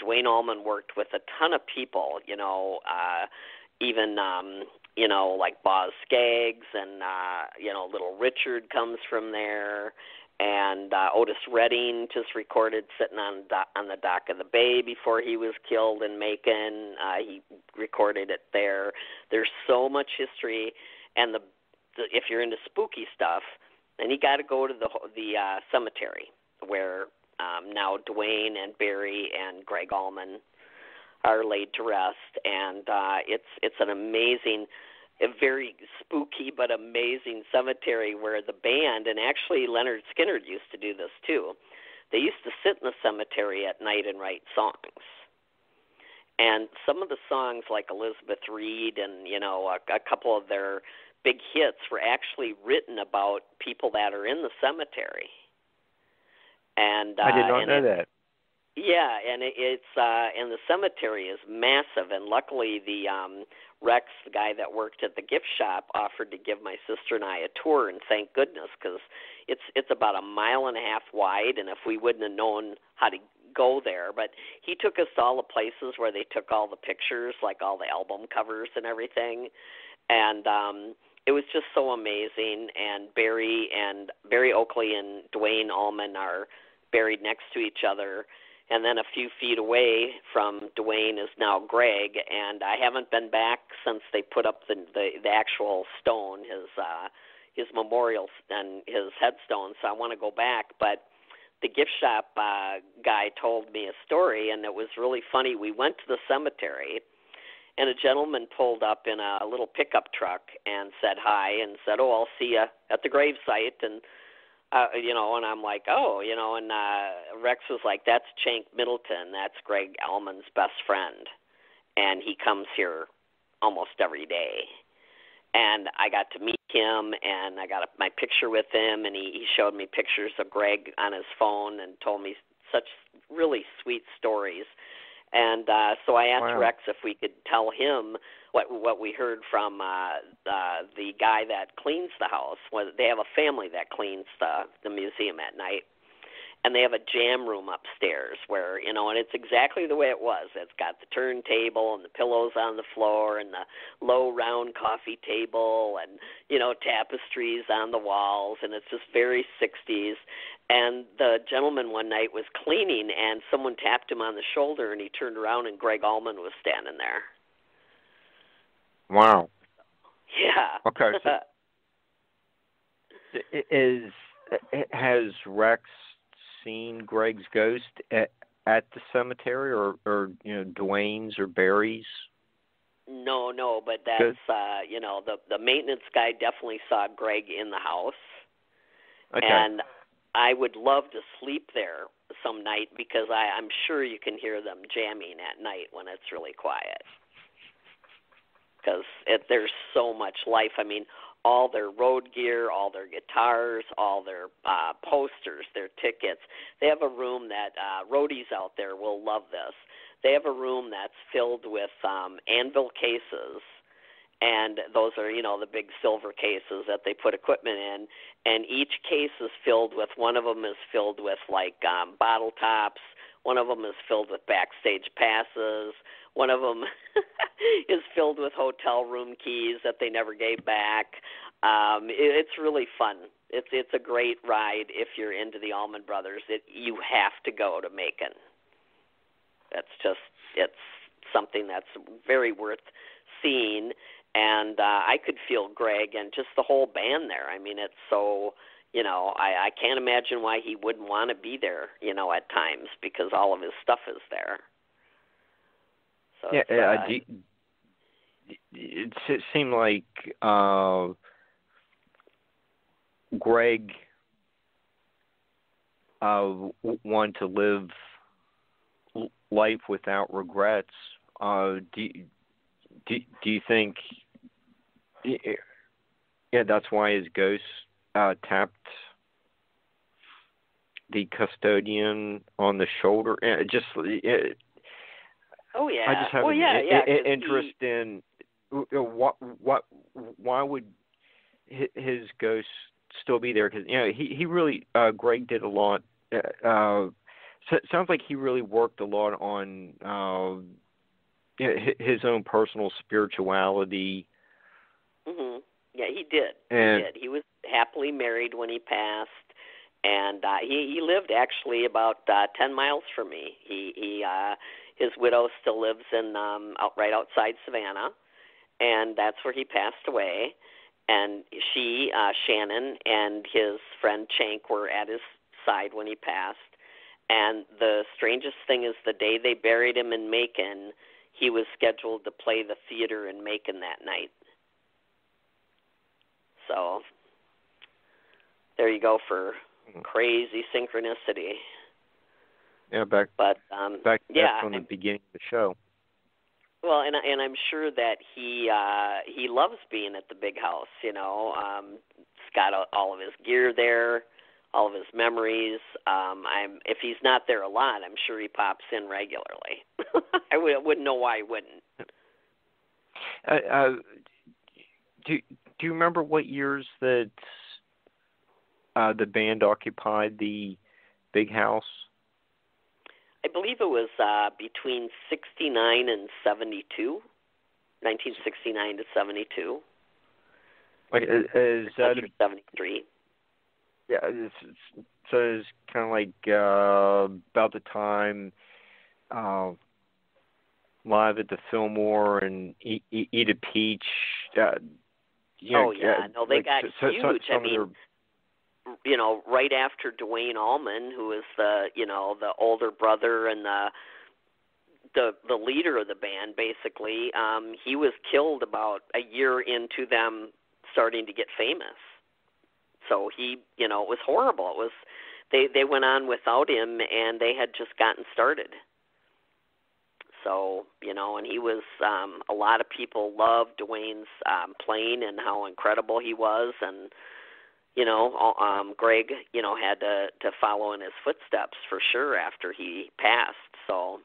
S4: Dwayne Allman worked with a ton of people, even like Boz Scaggs and Little Richard comes from there. And Otis Redding just recorded sitting on the dock of the bay before he was killed in Macon. He recorded it there. There's so much history, and if you're into spooky stuff, then you got to go to the cemetery where now Dwayne and Barry and Greg Allman are laid to rest, and it's an amazing, a very spooky but amazing cemetery where the band, and actually Leonard Skinner used to do this too, they used to sit in the cemetery at night and write songs. And some of the songs like Elizabeth Reed and, a couple of their big hits were actually written about people that are in the cemetery. And
S3: I did not know that.
S4: Yeah, and and the cemetery is massive, and luckily the Rex, the guy that worked at the gift shop, offered to give my sister and I a tour, and thank goodness, because it's about 1.5 miles wide, and if we wouldn't have known how to go there, but he took us to all the places where they took all the pictures, like all the album covers and everything, and it was just so amazing. And Barry Oakley and Dwayne Allman are buried next to each other. And then a few feet away from Dwayne is now Greg, and I haven't been back since they put up the actual stone, his memorial and his headstone, so I want to go back. But the gift shop guy told me a story, and it was really funny. We went to the cemetery, and a gentleman pulled up in a little pickup truck and said hi and said, "Oh, I'll see you at the gravesite," and and I'm like, and Rex was like, "That's Chank Middleton. That's Greg Allman's best friend, and he comes here almost every day." And I got to meet him, and I got my picture with him, and he showed me pictures of Greg on his phone and told me such really sweet stories. And so I asked Rex if we could tell him what we heard from the guy that cleans the house. They have a family that cleans the museum at night, and they have a jam room upstairs where, and it's exactly the way it was. It's got the turntable and the pillows on the floor and the low round coffee table and, tapestries on the walls, and it's just very 60s. And the gentleman one night was cleaning, and someone tapped him on the shoulder, and he turned around, and Greg Allman was standing there.
S3: Wow.
S4: Yeah.
S3: Okay. So has Rex seen Greg's ghost at the cemetery, or Dwayne's or Barry's?
S4: No, but that's the maintenance guy definitely saw Greg in the house.
S3: Okay.
S4: And I would love to sleep there some night because I'm sure you can hear them jamming at night when it's really quiet. Because there's so much life. I mean, all their road gear, all their guitars, all their posters, their tickets. They have a room that roadies out there will love this. They have a room that's filled with anvil cases, and those are, the big silver cases that they put equipment in, and each case is filled with, one of them is filled with, bottle tops, one of them is filled with backstage passes, one of them is filled with hotel room keys that they never gave back. It's really fun. It's a great ride if you're into the Allman Brothers. You have to go to Macon. It's something that's very worth seeing. And I could feel Greg and just the whole band there. I mean, it's so, I can't imagine why he wouldn't want to be there, at times, because all of his stuff is there. So
S3: it seemed like Greg wanted to live life without regrets. Do you think? Yeah, that's why his ghost tapped the custodian on the shoulder. I just have interest in why would his ghost still be there? Because he really Greg did a lot. So it sounds like he really worked a lot on his own personal spirituality.
S4: Mhm. Yeah, he did. He was happily married when he passed, and he lived actually about 10 miles from me. His widow still lives in right outside Savannah, and that's where he passed away. And she, Shannon, and his friend Chank were at his side when he passed. And the strangest thing is, the day they buried him in Macon, he was scheduled to play the theater in Macon that night. So there you go for crazy synchronicity.
S3: Yeah, back from the beginning of the show.
S4: Well, and I'm sure that he loves being at the big house. He's got all of his gear there, all of his memories. If he's not there a lot, I'm sure he pops in regularly. I wouldn't know why he wouldn't. Do you remember what years that the band occupied the big house? I believe it was between 69 and 72, 1969 to 72.
S3: Like, is that
S4: 73?
S3: Yeah, so it's kind of like about the time Live at the Fillmore and Eat a Peach.
S4: No, they got huge. Right after Dwayne Allman, who is the older brother and the leader of the band, basically, he was killed about a year into them starting to get famous. So he, it was horrible. It was they went on without him, and they had just gotten started. So, and he was, a lot of people loved Dwayne's playing and how incredible he was, and Greg, had to follow in his footsteps for sure after he passed. So,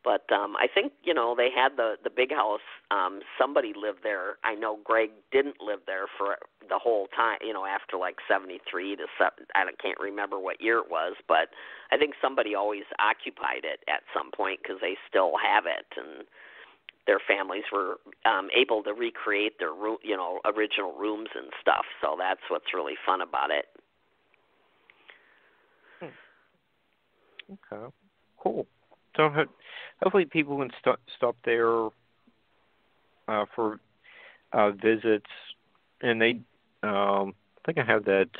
S4: but I think they had the big house. Somebody lived there. I know Greg didn't live there for the whole time. After like 73 to 7, I can't remember what year it was, but I think somebody always occupied it at some point because they still have it, and their families were able to recreate their original rooms and stuff. So that's what's really fun about it.
S3: Okay, cool. So hopefully people can stop there for visits, and they I think I have that.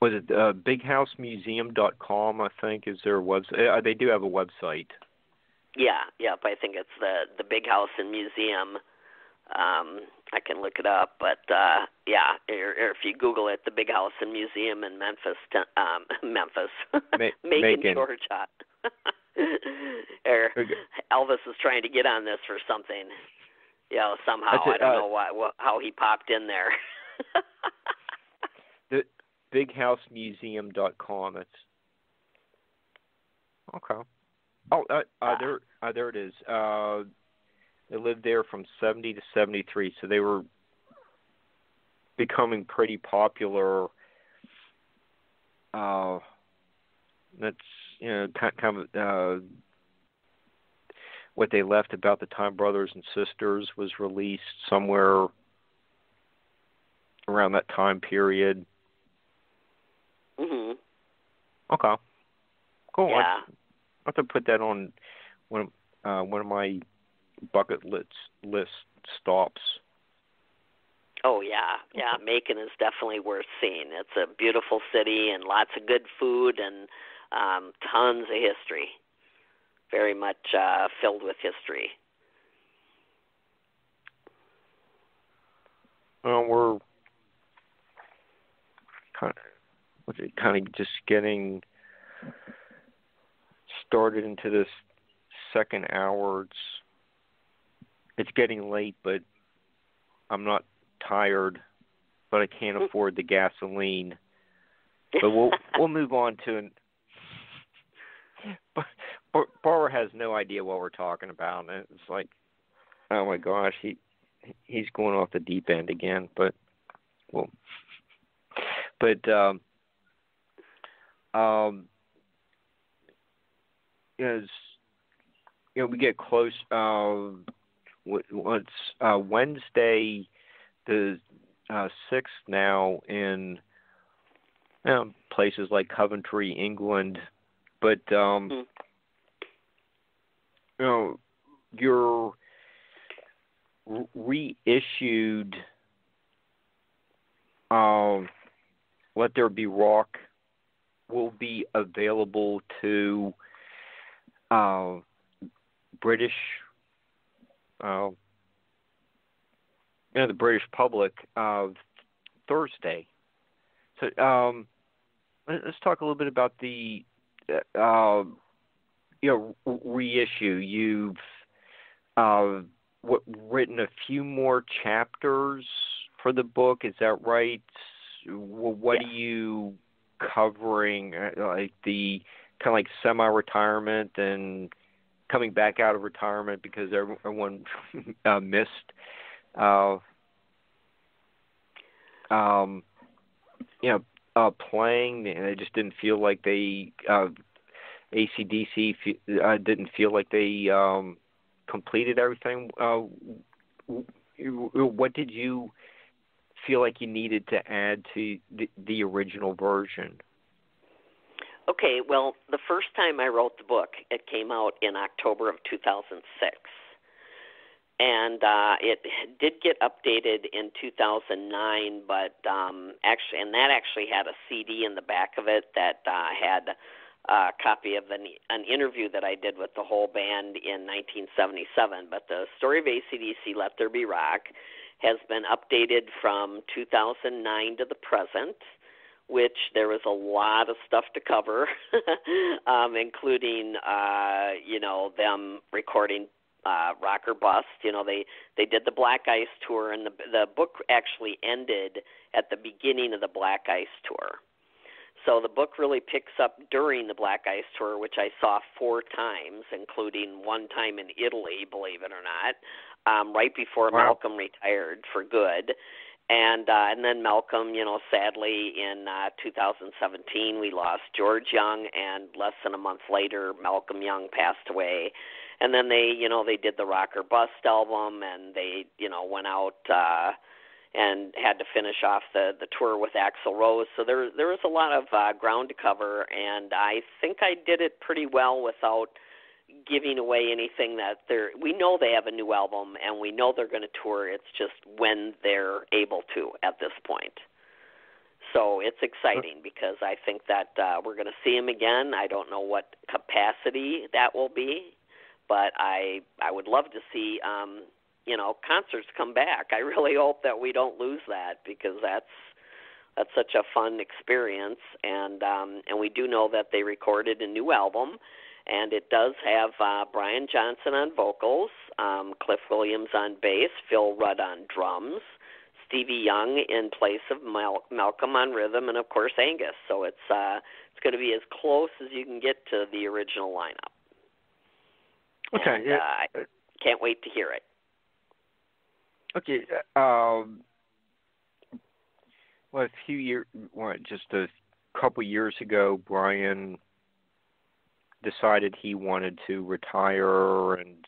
S3: Was it bighousemuseum.com, I think, is their website? They do have a website.
S4: Yeah, I think it's the Big House and Museum. I can look it up, but or if you Google it, the Big House and Museum in Memphis, Macon, Georgia. Elvis is trying to get on this for something. Somehow I don't know how he popped in there.
S3: bighousemuseum.com. It's okay. There it is. They lived there from 70 to 73, so they were becoming pretty popular. That's kind of what they left about the time Brothers and Sisters was released somewhere around that time period.
S4: Mhm.
S3: Okay. Cool.
S4: Yeah.
S3: I have to put that on one of my bucket list stops.
S4: Oh yeah, yeah. Macon is definitely worth seeing. It's a beautiful city and lots of good food and tons of history. Very much filled with history.
S3: Well, we're kind of just getting started into this second hour. It's getting late, but I'm not tired, but I can't afford the gasoline. But we'll move on to Barbara has no idea what we're talking about, and it's like, oh my gosh, he's going off the deep end again. But as we get close. What's Wednesday, the 6th now in places like Coventry, England, but your reissued Let There Be Rock will be available to British, the British public Thursday. So let's talk a little bit about the reissue. You've written a few more chapters for the book. Is that right? What are you covering? Like the kind of like semi-retirement and coming back out of retirement because everyone missed playing, and it just didn't feel like they AC/DC didn't feel like they completed everything. What did you feel like you needed to add to the original version?
S4: Okay, well, the first time I wrote the book, it came out in October of 2006. And it did get updated in 2009, but that actually had a CD in the back of it that had a copy of an interview that I did with the whole band in 1977. But the story of AC/DC, Let There Be Rock, has been updated from 2009 to the present, which there was a lot of stuff to cover, including, them recording Rock or Bust. They did the Black Ice tour, and the book actually ended at the beginning of the Black Ice tour. So the book really picks up during the Black Ice tour, which I saw 4 times, including one time in Italy, believe it or not, right before
S3: Wow.
S4: Malcolm retired for good. And then Malcolm, sadly in 2017 we lost George Young, and less than a month later Malcolm Young passed away. And then they did the Rock or Bust album, and they, went out and had to finish off the tour with Axl Rose. So there was a lot of ground to cover, and I think I did it pretty well without giving away anything that we know they have a new album, and we know they're going to tour. It's just when they're able to at this point. So it's exciting because I think that we're going to see them again. I don't know what capacity that will be, but I would love to see concerts come back. I really hope that we don't lose that, because that's such a fun experience, and we do know that they recorded a new album, and it does have Brian Johnson on vocals, Cliff Williams on bass, Phil Rudd on drums, Stevie Young in place of Malcolm on rhythm, and of course Angus. So it's going to be as close as you can get to the original lineup.
S3: Okay.
S4: And, I can't wait to hear it.
S3: Okay. Just a couple years ago, Brian decided he wanted to retire, and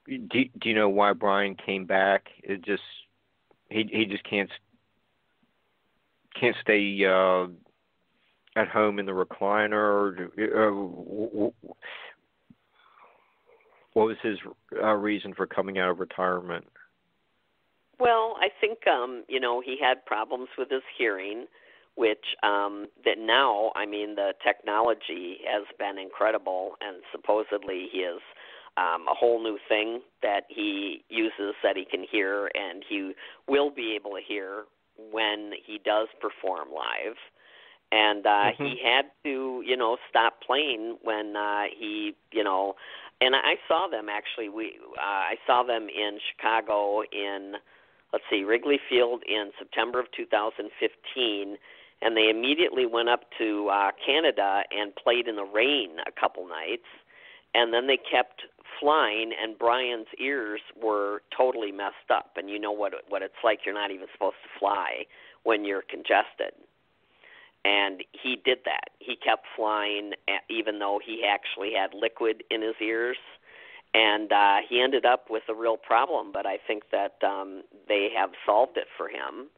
S3: do you know why Brian came back? It just he just can't stay at home in the recliner? What was his reason for coming out of retirement?
S4: Well, I think, he had problems with his hearing, which that now, the technology has been incredible, and supposedly he has a whole new thing that he uses that he can hear, and he will be able to hear when he does perform live. And he had to, stop playing when he, and I saw them actually. I saw them in Chicago in, Wrigley Field in September of 2015, and they immediately went up to Canada and played in the rain a couple nights, and then they kept flying, and Brian's ears were totally messed up, and you know what it's like. You're not even supposed to fly when you're congested. And he did that. He kept flying even though he actually had liquid in his ears. And he ended up with a real problem, but I think that they have solved it for him.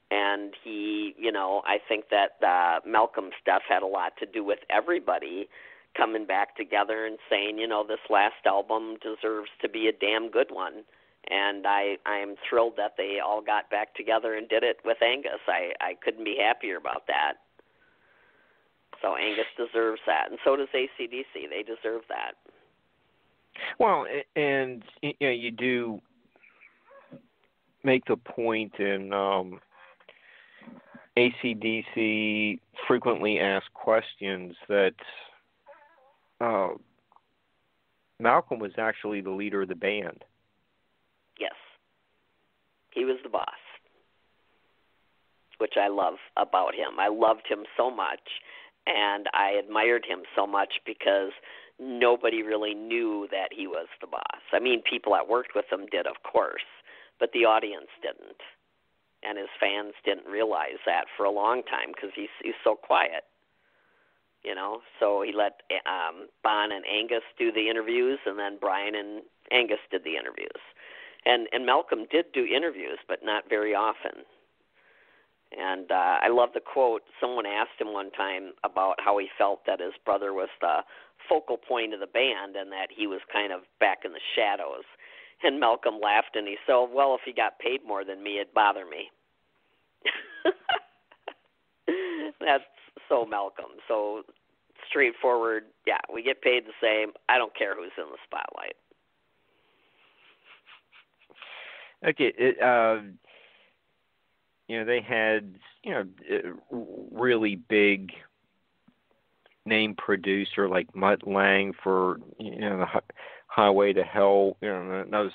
S4: And he, I think that Malcolm's death had a lot to do with everybody coming back together and saying, this last album deserves to be a damn good one. And I am thrilled that they all got back together and did it with Angus. I couldn't be happier about that. So Angus deserves that, and so does AC/DC. They deserve that.
S3: Well, and you do make the point in AC/DC frequently asked questions that Malcolm was actually the leader of the band.
S4: Yes. He was the boss, which I love about him. I loved him so much, and I admired him so much because nobody really knew that he was the boss. People that worked with him did, of course, but the audience didn't. And his fans didn't realize that for a long time because he's so quiet, So he let Bon and Angus do the interviews, and then Brian and Angus did the interviews. And Malcolm did do interviews, but not very often. And I love the quote. Someone asked him one time about how he felt that his brother was the focal point of the band and that he was kind of back in the shadows. And Malcolm laughed and he said, well, if he got paid more than me, it'd bother me. That's so Malcolm. So straightforward, yeah, we get paid the same. I don't care who's in the spotlight.
S3: Okay, they had, really big name producer like Mutt Lange for, the Highway to Hell. That was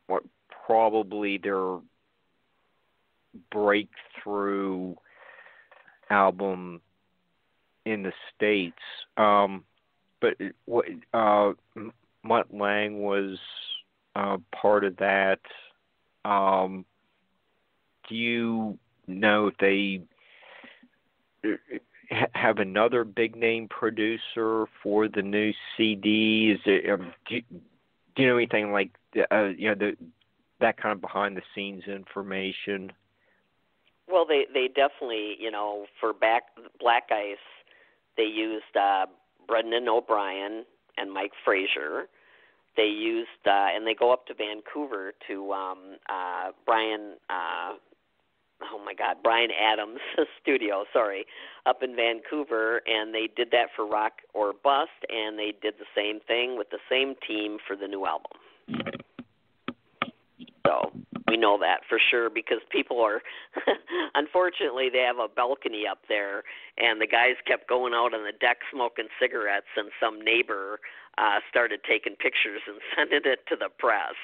S3: what probably their breakthrough album in the States. But Mutt Lange was part of that. Do you know if they have another big name producer for the new CD? Is it, do you know anything like that kind of behind the scenes information?
S4: Well, they definitely, for Black Ice, they used Brendan O'Brien and Mike Frazier. They used, and they go up to Vancouver to Brian Adams' studio, up in Vancouver, and they did that for Rock or Bust, and they did the same thing with the same team for the new album. So we know that for sure because people are, unfortunately, they have a balcony up there, and the guys kept going out on the deck smoking cigarettes, and some neighbor started taking pictures and sending it to the press.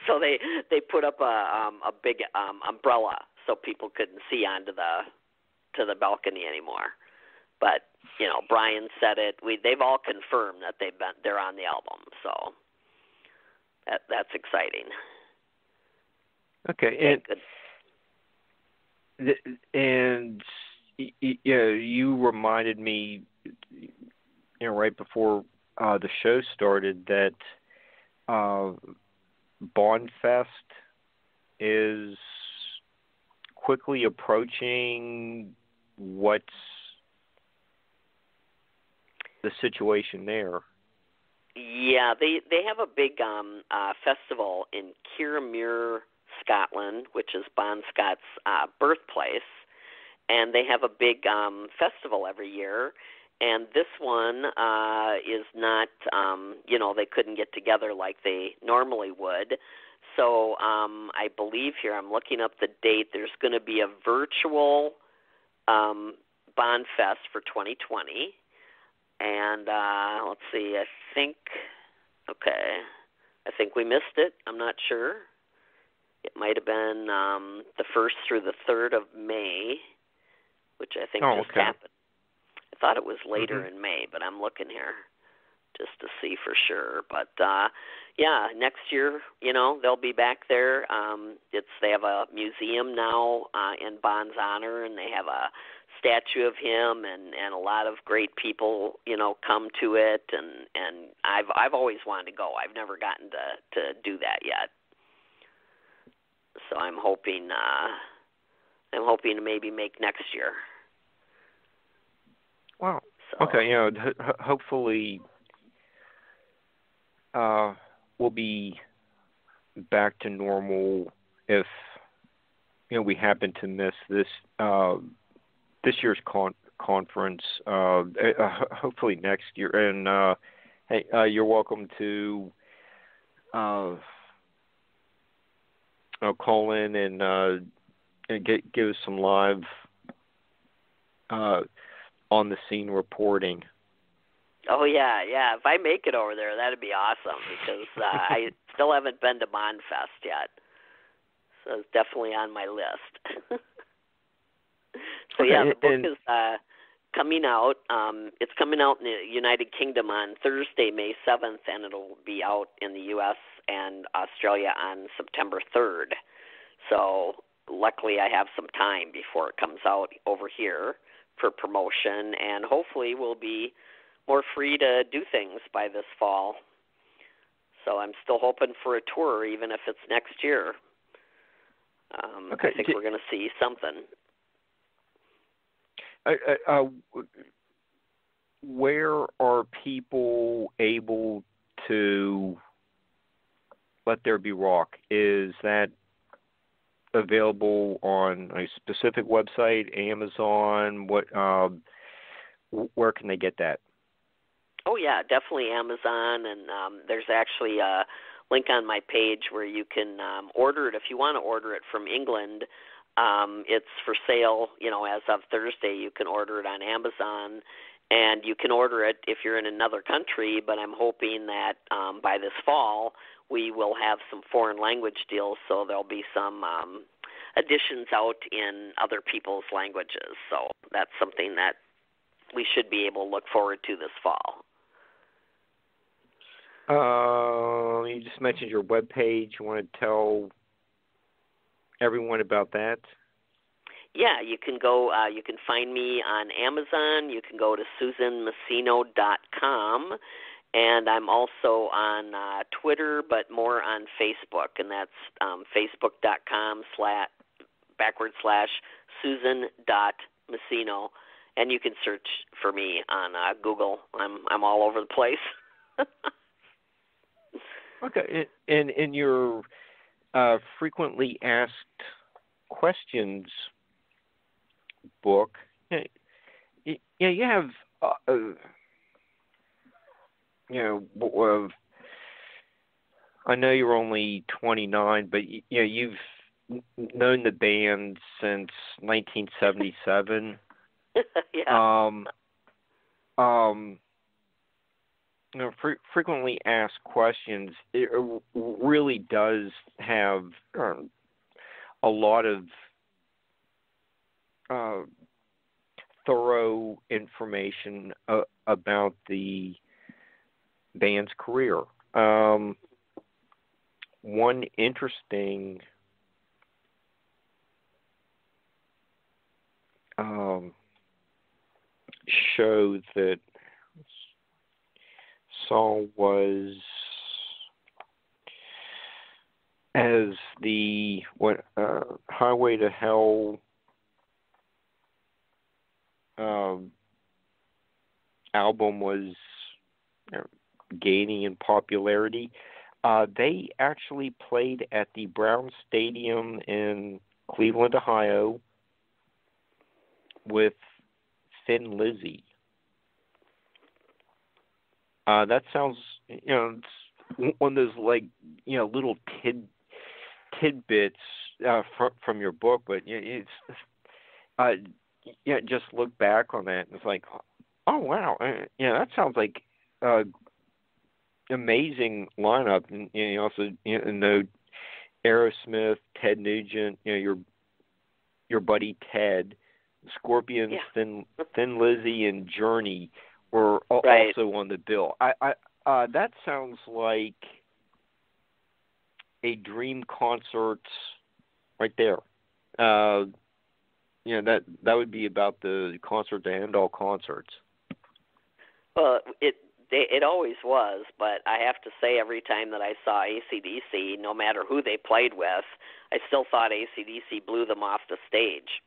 S4: So they put up a big umbrella so people couldn't see onto the balcony anymore. But Brian said it. They've all confirmed that they're on the album. So that's exciting.
S3: Okay, and you reminded me, right before the show started that Bondfest is quickly approaching what's the situation there?
S4: Yeah, they have a big festival in Kirriemuir, Scotland, which is Bon Scott's birthplace, and they have a big festival every year. And this one is not, they couldn't get together like they normally would. So I believe here, I'm looking up the date, there's going to be a virtual Bond Fest for 2020. And let's see, I think we missed it. I'm not sure. It might have been the 1st through the 3rd of May, which I think just happened. I thought it was later in May, but I'm looking here just to see for sure. But next year, they'll be back there. They have a museum now in Bond's honor, and they have a statue of him, and a lot of great people, come to it. And I've always wanted to go. I've never gotten to do that yet. So I'm hoping to maybe make next year.
S3: Wow.
S4: So.
S3: Okay. Hopefully, we'll be back to normal if we happen to miss this year's conference. Hopefully next year. And hey, you're welcome to call in and give us some live on the scene reporting.
S4: Oh yeah. If I make it over there, that'd be awesome because I still haven't been to Bonfest yet, so it's definitely on my list. So yeah, the book is coming out. It's coming out in the United Kingdom on Thursday, May 7th, and it'll be out in the U.S. and Australia on September 3rd. So luckily I have some time before it comes out over here for promotion, and hopefully we'll be more free to do things by this fall. So I'm still hoping for a tour, even if it's next year. I think we're going to see something.
S3: Where are people able to let there be rock? Is that available on a specific website, Amazon? Where can they get that?
S4: Oh yeah, definitely Amazon, and there's actually a link on my page where you can order it if you want to order it from England. It's for sale, as of Thursday. You can order it on Amazon, and you can order it if you're in another country, but I'm hoping that by this fall we will have some foreign language deals, so there'll be some editions out in other people's languages. So that's something that we should be able to look forward to this fall.
S3: You just mentioned your webpage. You want to tell everyone about that?
S4: Yeah, you can go. You can find me on Amazon. You can go to SUSANMASINO.com, and I'm also on Twitter, but more on Facebook, and that's Facebook.com/Susan.Masino, and you can search for me on Google. I'm all over the place.
S3: Okay, and in your frequently asked questions book, you have I know you're only 29, but you've known the band since 1977.
S4: Yeah.
S3: Frequently asked questions, it really does have a lot of thorough information about the band's career. One interesting show that saw was as the Highway to Hell album was gaining in popularity, they actually played at the Brown Stadium in Cleveland, Ohio, with Thin Lizzy. That sounds, it's one of those little tidbits from your book, but it's just look back on that and it's like, oh wow, that sounds like amazing lineup. And you also know Aerosmith, Ted Nugent, your buddy Ted, Scorpions, Thin Lizzy, and Journey were also on the bill. That sounds like a dream concert right there. That would be about the concert to end all concerts.
S4: Well, it always was, but I have to say every time that I saw AC/DC, no matter who they played with, I still thought AC/DC blew them off the stage.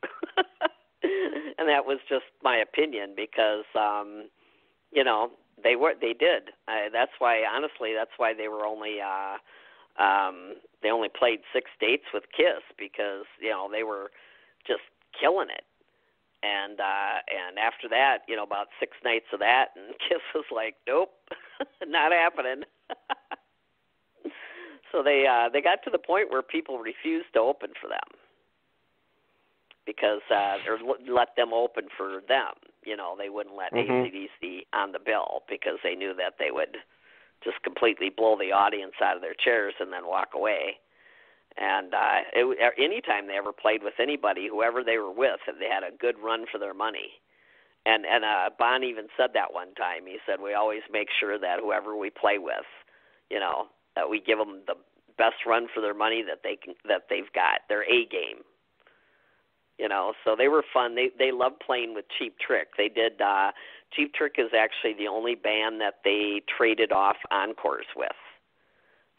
S4: And that was just my opinion because, they did. That's why they were only they only played 6 dates with Kiss because they were just killing it. And after that, about 6 nights of that, and Kiss was like, nope, not happening. So they got to the point where people refused to open for them because or let them open for them. They wouldn't let AC/DC on the bill because they knew that they would just completely blow the audience out of their chairs and then walk away. And anytime they ever played with anybody, whoever they were with, they had a good run for their money. And Bon even said that one time. He said, we always make sure that whoever we play with, that we give them the best run for their money that they've got, their A game. So they were fun. They loved playing with Cheap Trick. They did. Cheap Trick is actually the only band that they traded off encores with.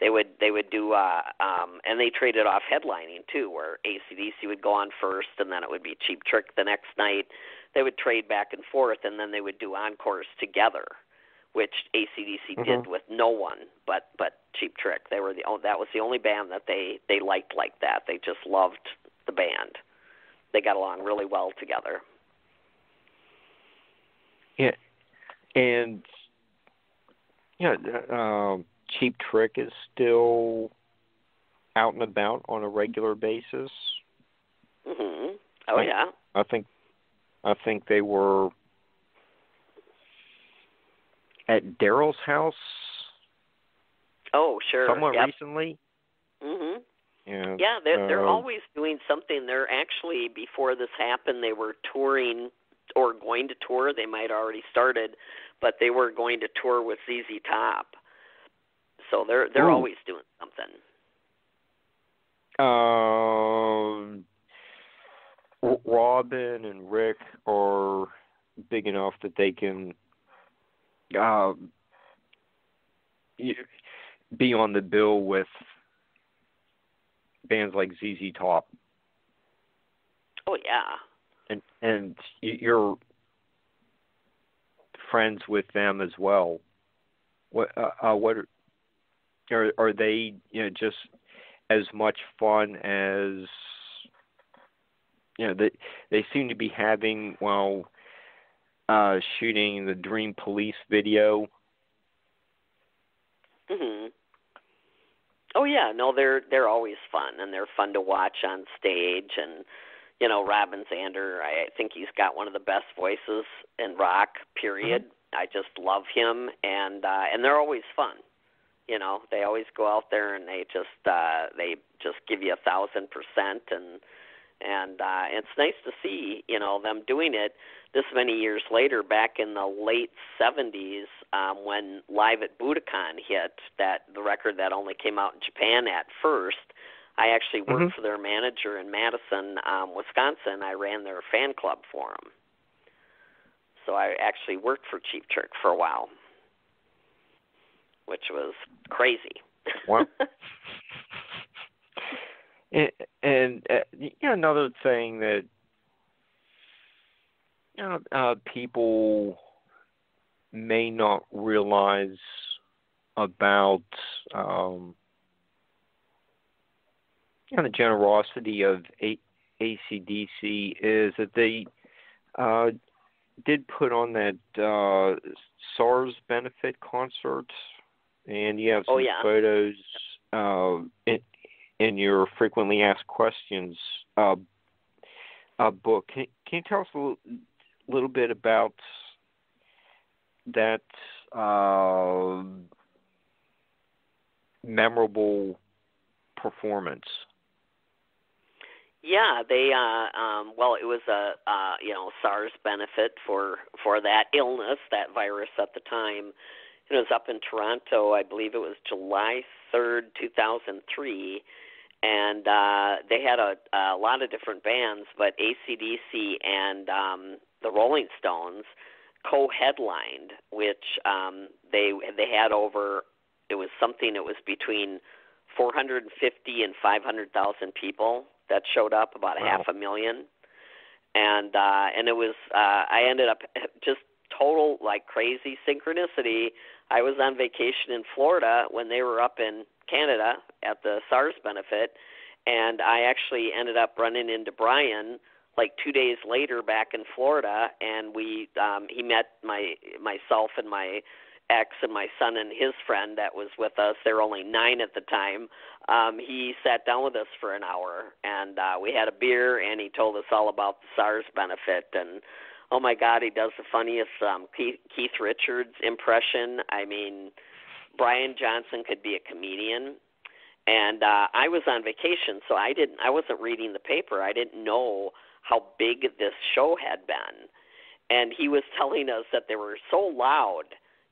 S4: They would do, and they traded off headlining too, where AC/DC would go on first, and then it would be Cheap Trick the next night. They would trade back and forth, and then they would do encores together, which AC/DC did with no one but Cheap Trick. That was the only band that they liked like that. They just loved the band. They got along really well together.
S3: Yeah, and Cheap Trick is still out and about on a regular basis.
S4: Mhm. Oh yeah.
S3: I think they were at Daryl's house.
S4: Oh sure.
S3: Somewhat recently.
S4: Mhm.
S3: Yeah,
S4: they're always doing something. They're actually, before this happened, they were touring or going to tour. They might have already started, but they were going to tour with ZZ Top. So they're always doing something.
S3: Robin and Rick are big enough that they can be on the bill with bands like ZZ Top.
S4: Oh yeah.
S3: And you're friends with them as well. What are they? Just as much fun as they seem to be having while shooting the Dream Police video.
S4: Mhm. Oh yeah, no, they're always fun, and they're fun to watch on stage. And Robin Zander, I think he's got one of the best voices in rock. Period. Mm-hmm. I just love him, and they're always fun. They always go out there and they just give you 1,000%, and it's nice to see them doing it this many years later. Back in the late 70s, when Live at Budokan hit, the record that only came out in Japan at first, I actually worked for their manager in Madison, Wisconsin. I ran their fan club for them, so I actually worked for Cheap Trick for a while, which was crazy.
S3: Wow. And another thing that people may not realize about the generosity of AC/DC is that they did put on that Sars benefit concert, and you have some photos in your frequently asked questions book. Can you tell us a little bit about that memorable performance?
S4: Yeah, they well, it was a SARS benefit for that illness, that virus at the time. It was up in Toronto. I believe it was July 3rd, 2003, and they had a lot of different bands, but AC/DC and the Rolling Stones co-headlined, which they had over. It was something. It was between 450 and 500,000 people that showed up, about
S3: wow.
S4: 500,000, and it was. I ended up just total like crazy synchronicity. I was on vacation in Florida when they were up in Canada at the SARS benefit, and I actually ended up running into Brian like 2 days later back in Florida, and we he met myself and my ex and my son and his friend that was with us. They were only 9 at the time. He sat down with us for an hour, and we had a beer, and he told us all about the SARS benefit. And oh my God, he does the funniest Keith Richards impression. I mean, Brian Johnson could be a comedian. And I was on vacation, so I wasn't reading the paper. I didn't know how big this show had been. And he was telling us that they were so loud.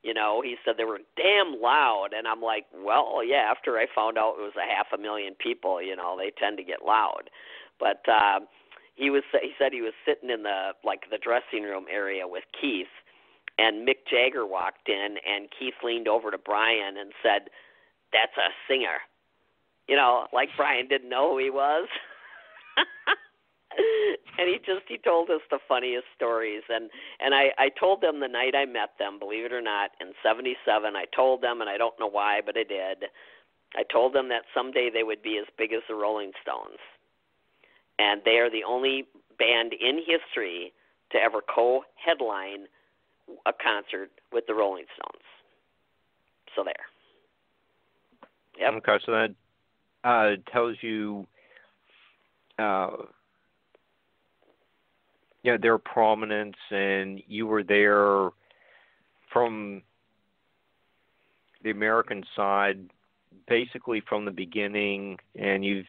S4: You know, he said they were damn loud. And I'm like, well, yeah, after I found out it was 500,000 people, you know, they tend to get loud. But he said he was sitting in the dressing room area with Keith, and Mick Jagger walked in, and Keith leaned over to Brian and said, "That's a singer." You know, like Brian didn't know who he was. And he told us the funniest stories. And I told them the night I met them, believe it or not, in 1977, I told them, and I don't know why, but I did. I told them that someday they would be as big as the Rolling Stones. And they are the only band in history to ever co-headline a concert with the Rolling Stones. So there. Yep.
S3: Okay, so that tells you their prominence, and you were there from the American side basically from the beginning, and you've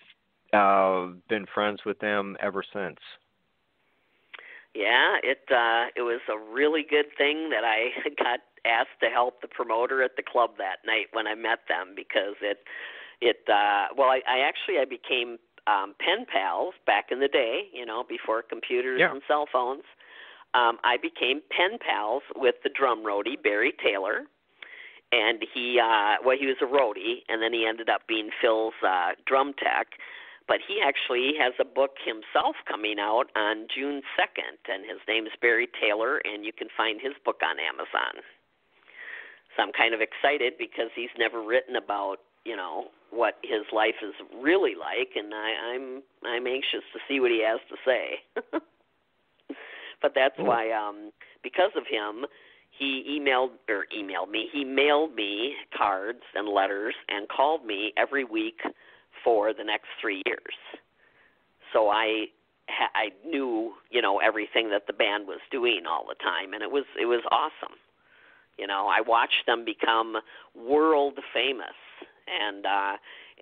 S3: been friends with them ever since.
S4: Yeah, it was a really good thing that I got asked to help the promoter at the club that night when I met them, because I became pen pals back in the day, you know, before computers and cell phones. I became pen pals with the drum roadie, Barry Taylor, and he was a roadie, and then he ended up being Phil's drum tech. But he actually has a book himself coming out on June 2nd, and his name is Barry Taylor, and you can find his book on Amazon. So I'm kind of excited because he's never written about, you know, what his life is really like, and I'm anxious to see what he has to say. But that's why, because of him, he mailed me cards and letters and called me every week for the next 3 years. So I knew, you know, everything that the band was doing all the time, and it was awesome. You know, I watched them become world famous, and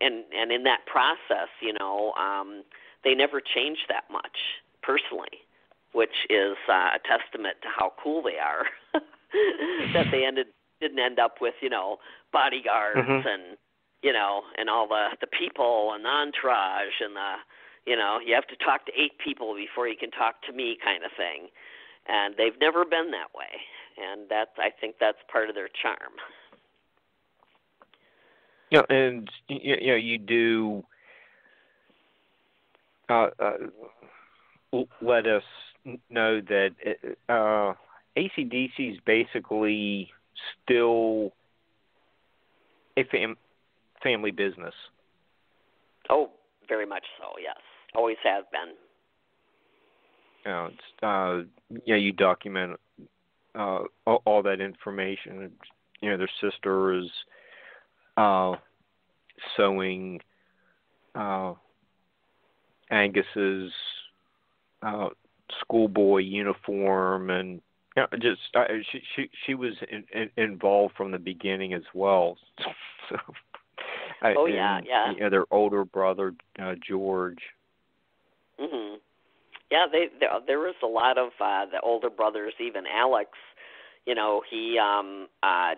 S4: in that process, you know, they never changed that much personally, which is a testament to how cool they are. That they didn't end up with, you know, bodyguards and, you know, and all the people and the entourage and you know, you have to talk to 8 people before you can talk to me kind of thing. And they've never been that way. And I think that's part of their charm.
S3: Yeah, and you know, you do let us know that AC/DC is basically still a family business.
S4: Oh, very much so. Yes, always have been.
S3: You document all that information. Their sister is sewing Angus's schoolboy uniform, and she was involved from the beginning as well. So, their older brother George.
S4: Mhm. Yeah, there was a lot of the older brothers. Even Alex, he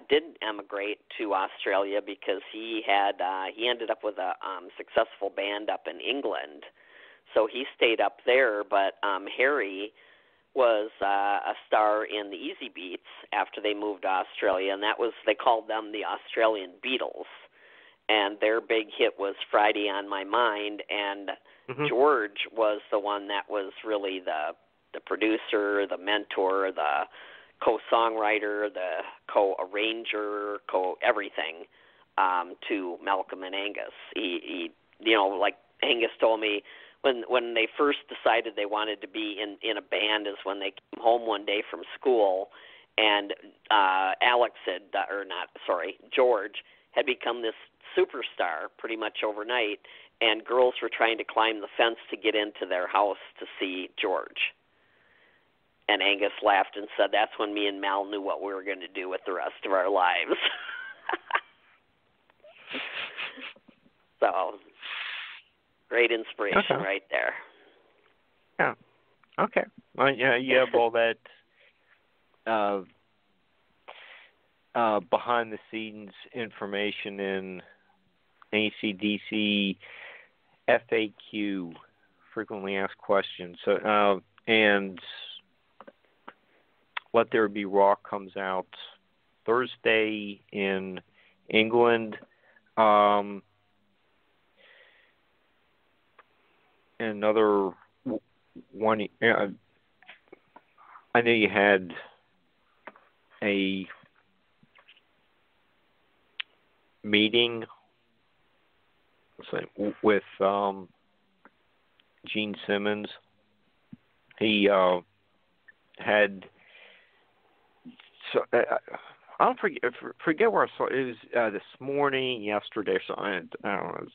S4: did emigrate to Australia because he ended up with a successful band up in England, so he stayed up there. But Harry was a star in the Easy Beats after they moved to Australia, and they called them the Australian Beatles, and their big hit was Friday on My Mind, and George was the one that was really the producer, the mentor, the co-songwriter, the co-arranger, everything to Malcolm and Angus. He like Angus told me, when they first decided they wanted to be in a band is when they came home one day from school, and George had become this superstar pretty much overnight, and girls were trying to climb the fence to get into their house to see George. And Angus laughed and said, that's when me and Mal knew what we were going to do with the rest of our lives. So, great inspiration right there.
S3: Yeah. Okay. Well, you have all that behind-the-scenes information in AC/DC FAQ, frequently asked questions. So, and Let There Be Rock comes out Thursday in England. Another one. I know you had a meeting with Gene Simmons. He had. So I don't forget where I saw it. It was this morning, yesterday. So I don't know.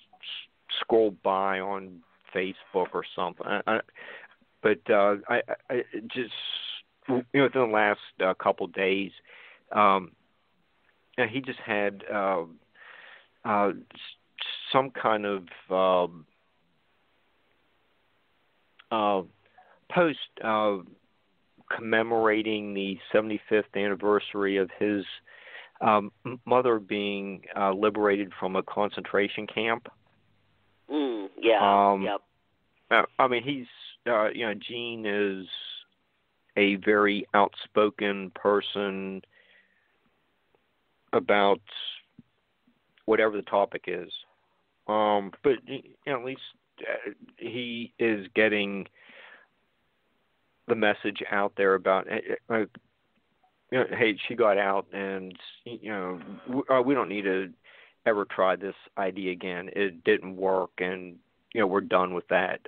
S3: Scrolled by on Facebook or something. But I just within the last couple days, he just had some kind of post commemorating the 75th anniversary of his mother being liberated from a concentration camp.
S4: Yep.
S3: I mean, he's Gene is a very outspoken person about whatever the topic is. But at least he is getting the message out there about, hey, she got out, and we don't need to ever try this idea again. It didn't work, and we're done with that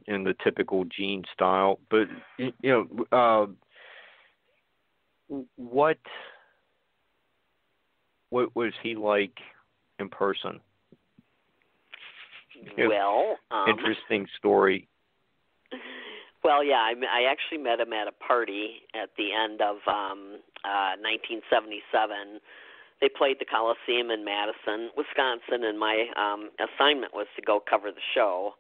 S3: in the typical Gene style. But what was he like in person?
S4: Well,
S3: interesting story.
S4: Well, yeah, I actually met him at a party at the end of 1977. They played the Coliseum in Madison, Wisconsin, and my assignment was to go cover the show.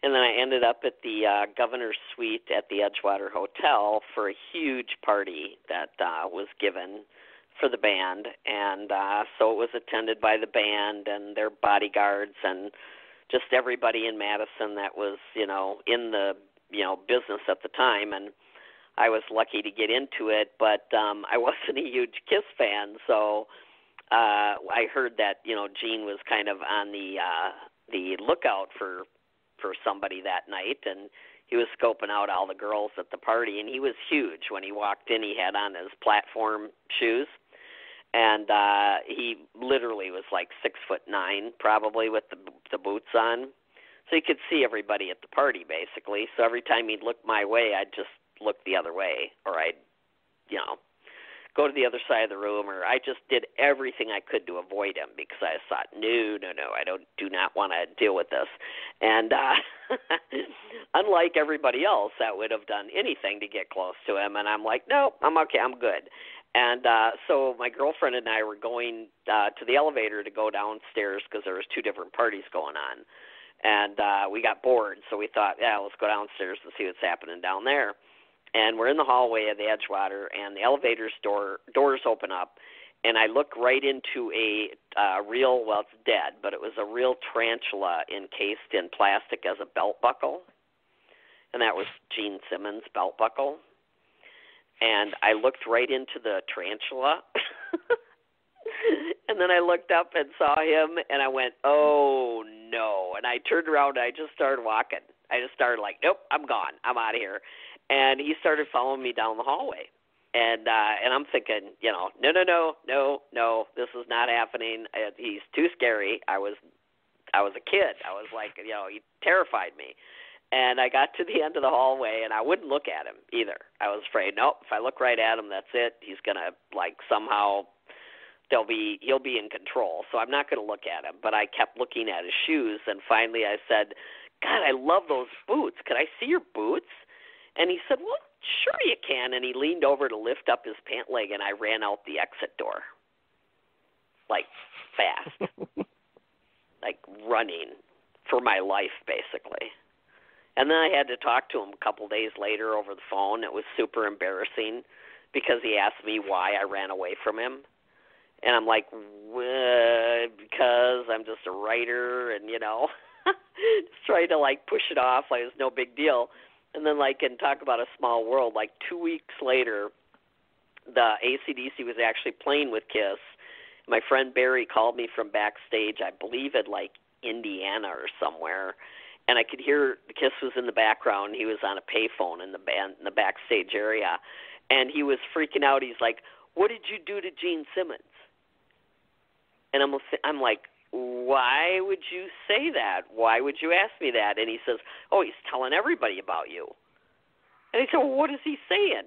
S4: And then I ended up at the governor's suite at the Edgewater Hotel for a huge party that was given for the band. And so it was attended by the band and their bodyguards and just everybody in Madison that was, in the, business at the time. And I was lucky to get into it, but I wasn't a huge Kiss fan, so I heard that Gene was kind of on the lookout for for somebody that night, and he was scoping out all the girls at the party, and he was huge. When he walked in, he had on his platform shoes, and he literally was like 6'9", probably, with the boots on. So he could see everybody at the party, basically. So every time he'd look my way, I'd just look the other way, or I'd, go to the other side of the room, or I just did everything I could to avoid him because I thought, no, I do not want to deal with this. And unlike everybody else that would have done anything to get close to him, and I'm like, no, I'm okay, I'm good. And so my girlfriend and I were going to the elevator to go downstairs because there was 2 different parties going on. And we got bored, so we thought, let's go downstairs and see what's happening down there. And we're in the hallway of the Edgewater, and the elevator's doors open up, and I look right into a real, well, it's dead, but it was a real tarantula encased in plastic as a belt buckle, and that was Gene Simmons' belt buckle. And I looked right into the tarantula, and then I looked up and saw him, and I went, oh, no. And I turned around, and I just started walking. I just started like, nope, I'm gone. I'm out of here. And he started following me down the hallway. And I'm thinking, no, this is not happening. He's too scary. I was a kid. I was like, he terrified me. And I got to the end of the hallway, and I wouldn't look at him either. I was afraid, nope, if I look right at him, that's it. He's going to, somehow he'll be in control. So I'm not going to look at him. But I kept looking at his shoes, and finally I said, God, I love those boots. Could I see your boots? And he said, well, sure you can. And he leaned over to lift up his pant leg, and I ran out the exit door, fast, running for my life, basically. And then I had to talk to him a couple days later over the phone. It was super embarrassing because he asked me why I ran away from him. And I'm like, because I'm just a writer and, just trying to, push it off like it's no big deal. And then, and talk about a small world, 2 weeks later, the AC/DC was actually playing with Kiss. My friend Barry called me from backstage, I believe at, Indiana or somewhere, and I could hear the Kiss was in the background. He was on a payphone in the backstage area, and he was freaking out. He's like, what did you do to Gene Simmons? And I'm like, why would you say that? Why would you ask me that? And he says, oh, he's telling everybody about you. And I said, well, what is he saying?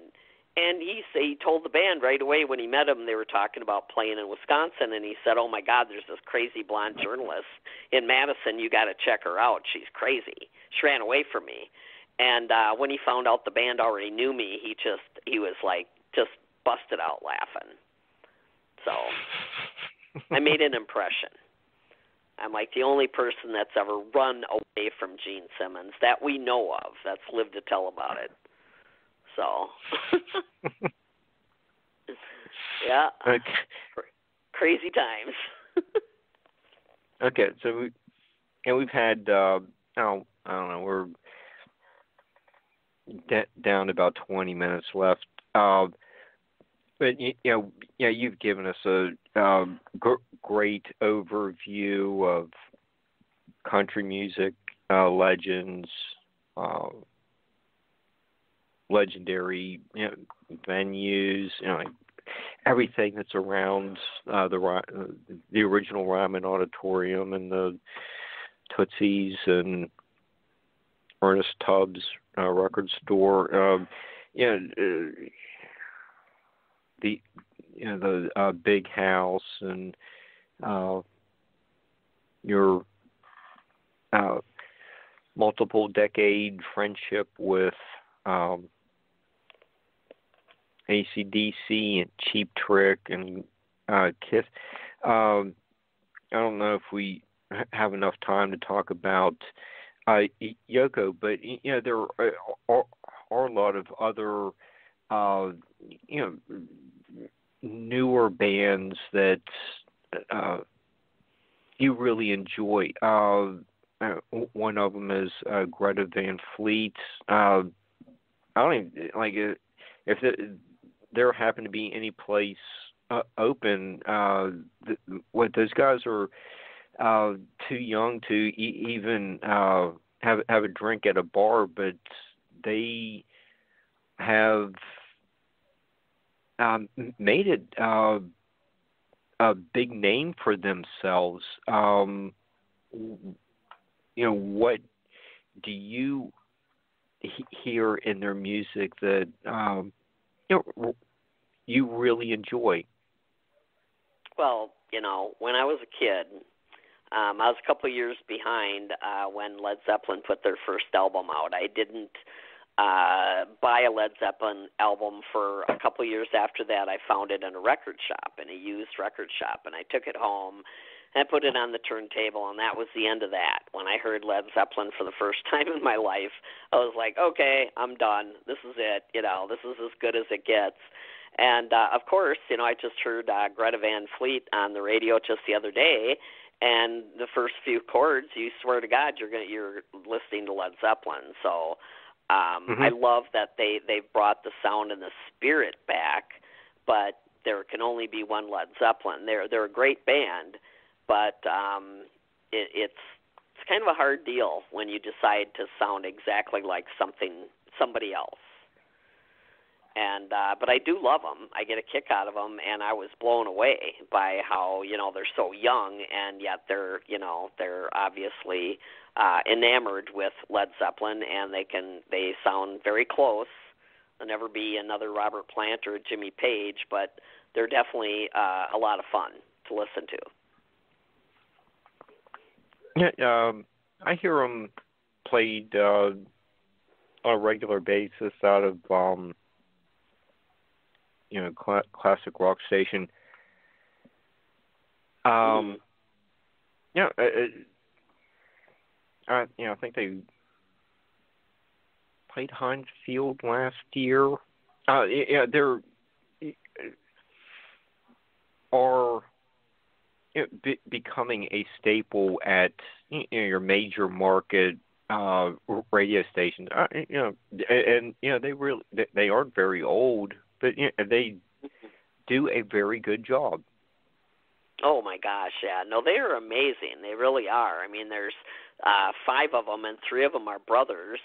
S4: And he told the band right away when he met him, they were talking about playing in Wisconsin, and he said, oh, my God, there's this crazy blonde journalist in Madison. You got to check her out. She's crazy. She ran away from me. And when he found out the band already knew me, he was just busted out laughing. So I made an impression. I'm the only person that's ever run away from Gene Simmons that we know of that's lived to tell about it. So, yeah,
S3: okay.
S4: Crazy times.
S3: Okay, so we've had I don't know, we're down to about 20 minutes left. But you've given us a great overview of country music legends, legendary venues, everything that's around the original Ryman Auditorium and the Tootsie's and Ernest Tubbs record store. The big house and your multiple decade friendship with AC/DC and Cheap Trick and Kiss. I don't know if we have enough time to talk about Yoko, but there are a lot of other newer bands that you really enjoy. One of them is Greta Van Fleet. I don't even if there happen to be any place open. What those guys are too young to even have a drink at a bar, but they have made it a big name for themselves. What do you hear in their music that you really enjoy?
S4: Well, when I was a kid, I was a couple of years behind when Led Zeppelin put their first album out. I didn't buy a Led Zeppelin album for a couple of years after that. I found it in a record shop, in a used record shop, and I took it home and I put it on the turntable, and that was the end of that. When I heard Led Zeppelin for the first time in my life, I was like, okay, I'm done. This is it. This is as good as it gets. And, of course, I just heard Greta Van Fleet on the radio just the other day, and the first few chords, you swear to God, you're listening to Led Zeppelin. So I love that they've brought the sound and the spirit back, but there can only be one Led Zeppelin. They're a great band, but it's kind of a hard deal when you decide to sound exactly like somebody else. And but I do love them. I get a kick out of them, and I was blown away by how they're so young, and yet they're obviously enamored with Led Zeppelin, and they sound very close. There'll never be another Robert Plant or Jimmy Page, but they're definitely a lot of fun to listen to.
S3: Yeah, I hear them played on a regular basis out of classic rock station. I think they played Heinz Field last year. There are becoming a staple at your major market radio stations. They aren't very old, but they do a very good job.
S4: Oh my gosh, yeah. No, they are amazing. They really are. I mean, there's 5 of them, and 3 of them are brothers,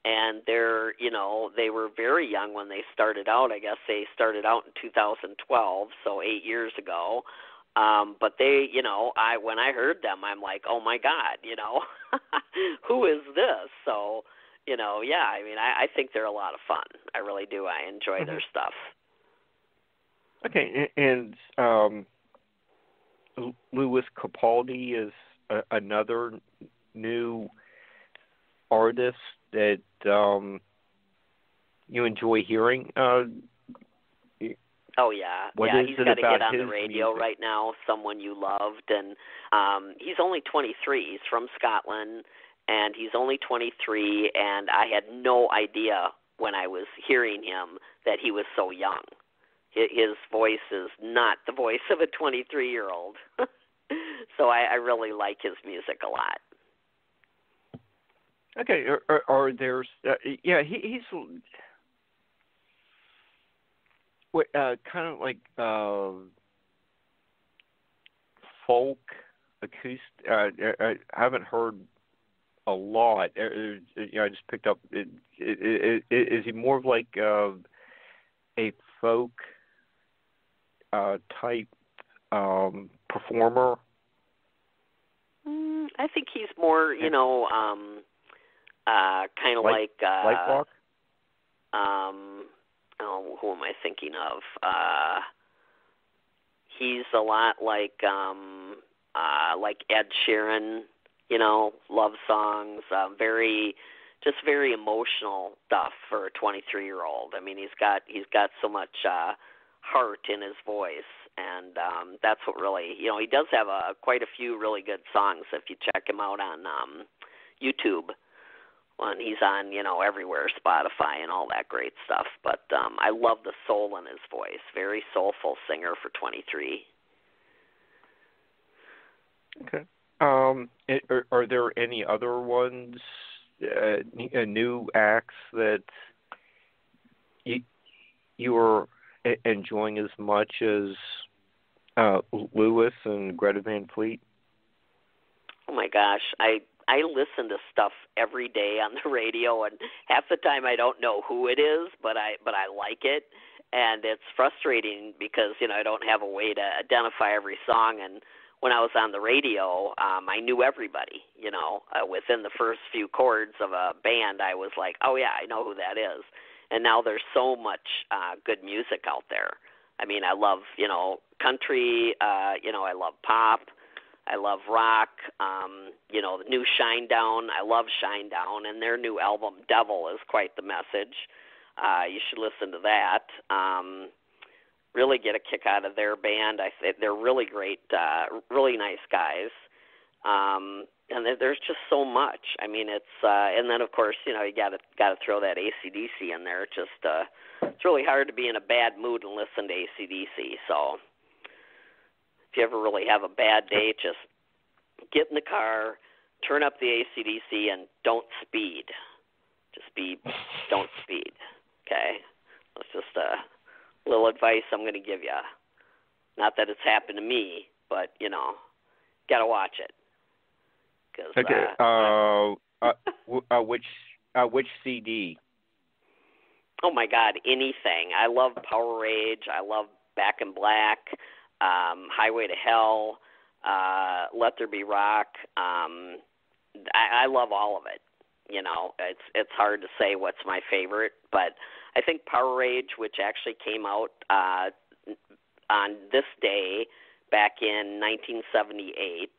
S4: and they were very young when they started out. I guess they started out in 2012, so 8 years ago. But they, when I heard them, I'm like, oh my God, who is this? So, I mean, I think they're a lot of fun. I really do. I enjoy their stuff.
S3: Okay, and Louis Capaldi is another new artist that you enjoy hearing.
S4: Oh, yeah. He's got a hit on the radio music right now, Someone You Loved. And he's only 23. He's from Scotland, and he's only 23, and I had no idea when I was hearing him that he was so young. His voice is not the voice of a 23-year-old. So I really like his music a lot.
S3: Okay, or there's he's kind of like folk acoustic. I haven't heard a lot. I just picked up. Is he more of like a folk type performer?
S4: I think he's more, kind of like
S3: light walk.
S4: Who am I thinking of? He's a lot like Ed Sheeran, love songs, very emotional stuff for a 23-year-old. I mean, he's got so much heart in his voice, and that's what really, he does have quite a few really good songs if you check him out on YouTube. When he's on, everywhere, Spotify and all that great stuff. But I love the soul in his voice. Very soulful singer for 23.
S3: Okay. Are there any other ones, new acts that you are enjoying as much as Lewis and Greta Van Fleet?
S4: Oh my gosh, I I listen to stuff every day on the radio, and half the time I don't know who it is, but I like it, and it's frustrating because I don't have a way to identify every song. And when I was on the radio, I knew everybody. Within the first few chords of a band, I was like, oh yeah, I know who that is. And now there's so much good music out there. I mean, I love country. I love pop. I love rock, the new Shinedown. I love Shinedown, and their new album, Devil, is quite the message. You should listen to that. Really get a kick out of their band. They're really great, really nice guys. And there's just so much. I mean, it's and then of course, you got to throw that AC/DC in there. It's really hard to be in a bad mood and listen to AC/DC. So if you ever really have a bad day, just get in the car, turn up the AC/DC, and don't speed. Don't speed. Okay? That's just a little advice I'm going to give you. Not that it's happened to me, but, got to watch it.
S3: Which CD?
S4: Oh, my God, anything. I love Power Rage. I love Back in Black. Highway to Hell, Let There Be Rock. I love all of it. It's hard to say what's my favorite, but I think Power Rage, which actually came out on this day back in 1978,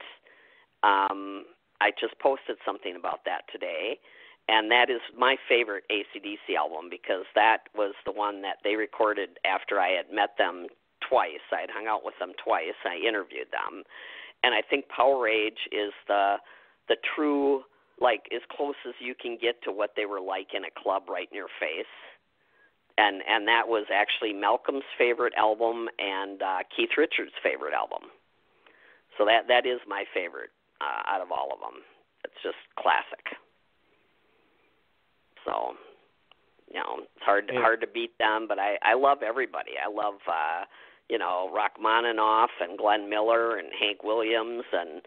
S4: I just posted something about that today, and that is my favorite AC/DC album because that was the one that they recorded after I had met them twice. I had hung out with them twice. I interviewed them, and I think Power Rage is the true, like, as close as you can get to what they were like in a club right in your face. And that was actually Malcolm's favorite album and Keith Richards' favorite album. So that is my favorite out of all of them. It's just classic. So, it's hard to beat them, but I love everybody. I love Rachmaninoff and Glenn Miller and Hank Williams and,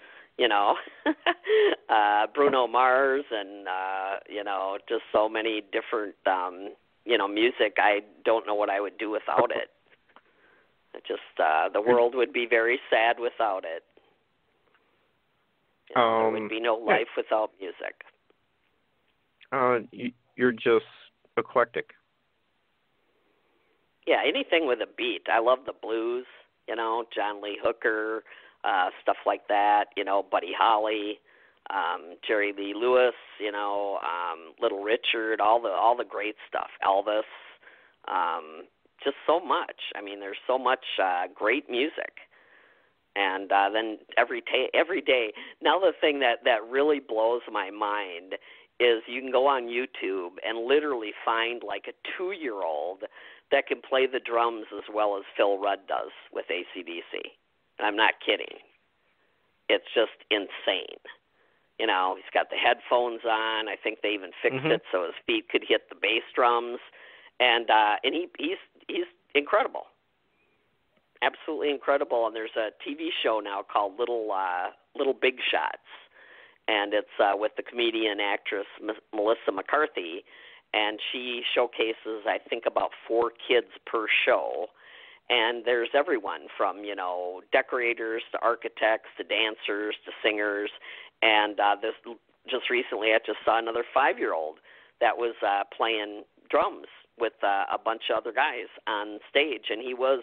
S4: Bruno Mars and, just so many different, music. I don't know what I would do without it. It just, the world would be very sad without it. There would be no life without music.
S3: You're just eclectic.
S4: Yeah, anything with a beat. I love the blues, John Lee Hooker, stuff like that, Buddy Holly, Jerry Lee Lewis, Little Richard, all the great stuff, Elvis, just so much. I mean, there's so much great music. And then every day. Now the thing that really blows my mind is you can go on YouTube and literally find like a 2-year-old that can play the drums as well as Phil Rudd does with AC/DC. And I'm not kidding. It's just insane. He's got the headphones on. I think they even fixed it so his feet could hit the bass drums. And he's incredible. Absolutely incredible. And there's a TV show now called Little Big Shots. And it's with the comedian actress Melissa McCarthy. And she showcases, I think, about 4 kids per show. And there's everyone from, decorators to architects to dancers to singers. And just recently I just saw another 5-year-old that was playing drums with a bunch of other guys on stage. And he was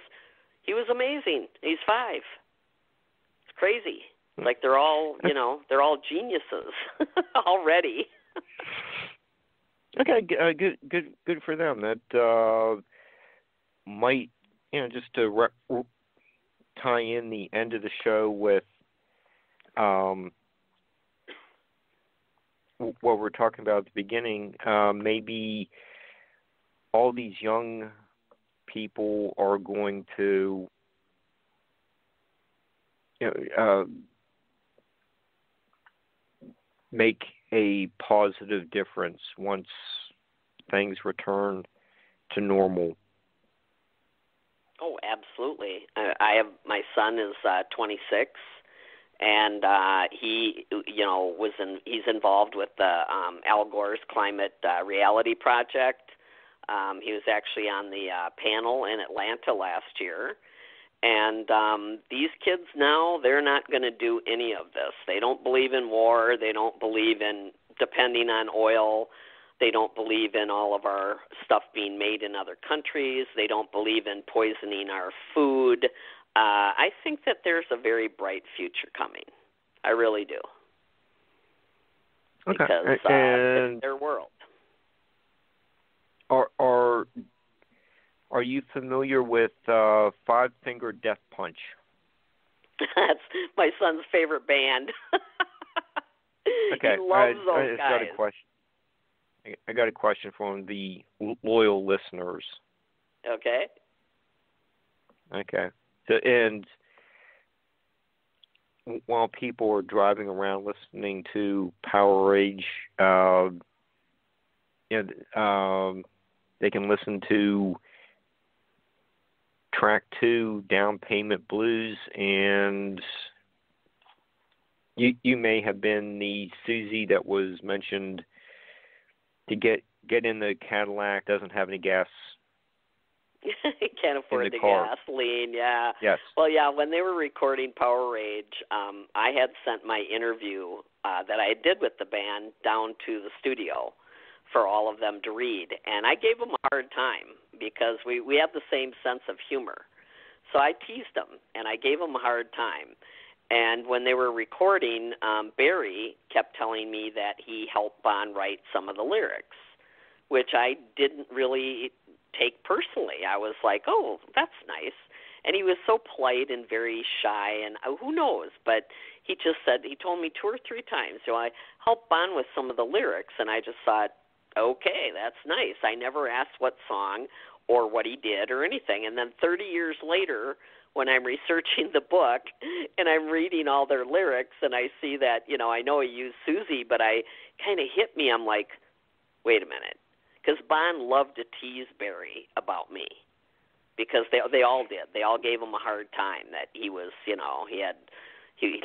S4: amazing. He's 5. It's crazy. Like they're all, they're all geniuses already.
S3: Okay, good for them. That might, just to tie in the end of the show with what we're talking about at the beginning. Maybe all these young people are going to, make a positive difference once things return to normal.
S4: Oh, absolutely. I have, my son is 26, And he, he's involved with the Al Gore's Climate Reality Project. He was actually on the panel in Atlanta last year. And these kids now, they're not going to do any of this. They don't believe in war. They don't believe in depending on oil. They don't believe in all of our stuff being made in other countries. They don't believe in poisoning our food. I think that there's a very bright future coming. I really do.
S3: Okay.
S4: Because
S3: and
S4: it's their world.
S3: Are you familiar with Five Finger Death Punch?
S4: That's my son's favorite band.
S3: Okay.
S4: He loves those guys.
S3: I got a question from the loyal listeners.
S4: Okay.
S3: Okay. So, and while people are driving around listening to Power Rage, they can listen to track 2, Down Payment Blues, and you may have been the Susie that was mentioned to get in the Cadillac, doesn't have any gas.
S4: He can't afford the gasoline, yeah.
S3: Yes.
S4: Well, yeah, when they were recording Power Rage, I had sent my interview that I did with the band down to the studio for all of them to read. And I gave them a hard time because we have the same sense of humor. So I teased them, and I gave them a hard time. And when they were recording, Barry kept telling me that he helped Bon write some of the lyrics, which I didn't really take personally. I was like, oh, that's nice. And he was so polite and very shy, and who knows, but he just said, he told me 2 or 3 times, I helped Bon with some of the lyrics, and I just thought, okay, that's nice. I never asked what song or what he did or anything. And then 30 years later, when I'm researching the book and I'm reading all their lyrics and I see that, I know he used Susie, but I kind of hit me. I'm like, wait a minute. Because Bon loved to tease Barry about me, because they all did. They all gave him a hard time that he was, he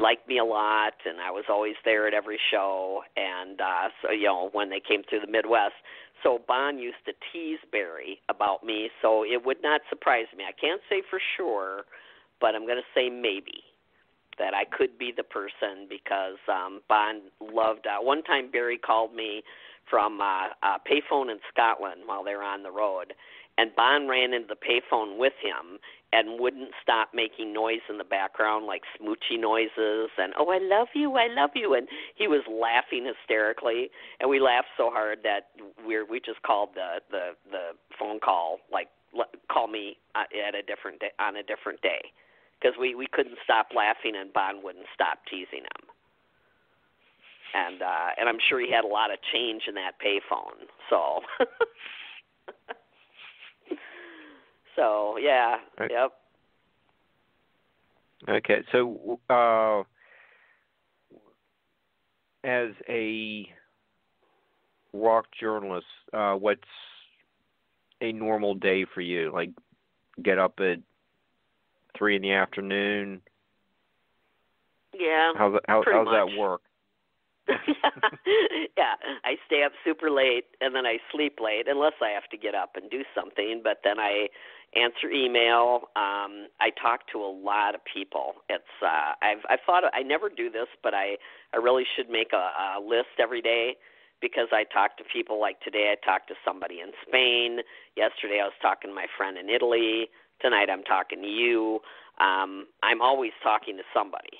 S4: liked me a lot, and I was always there at every show. And so when they came through the Midwest, so Bon used to tease Barry about me. So it would not surprise me. I can't say for sure, but I'm going to say maybe that I could be the person, because Bon loved. One time Barry called me from a payphone in Scotland while they were on the road, and Bon ran into the payphone with him and wouldn't stop making noise in the background, like smoochy noises, and, oh, I love you, and he was laughing hysterically, and we laughed so hard that we just called the phone call, like, call me at a different day, on a different day, because we couldn't stop laughing, and Bon wouldn't stop teasing him. And I'm sure he had a lot of change in that payphone. So, so yeah,
S3: right.
S4: Yep.
S3: Okay, so as a rock journalist, what's a normal day for you? Like, get up at 3 in the afternoon?
S4: Yeah.
S3: How's that work?
S4: Yeah, I stay up super late, and then I sleep late, unless I have to get up and do something. But then I answer email. I talk to a lot of people. It's I've thought I never do this, but I really should make a list every day, because I talk to people. Like today, I talked to somebody in Spain. Yesterday, I was talking to my friend in Italy. Tonight, I'm talking to you. I'm always talking to somebody.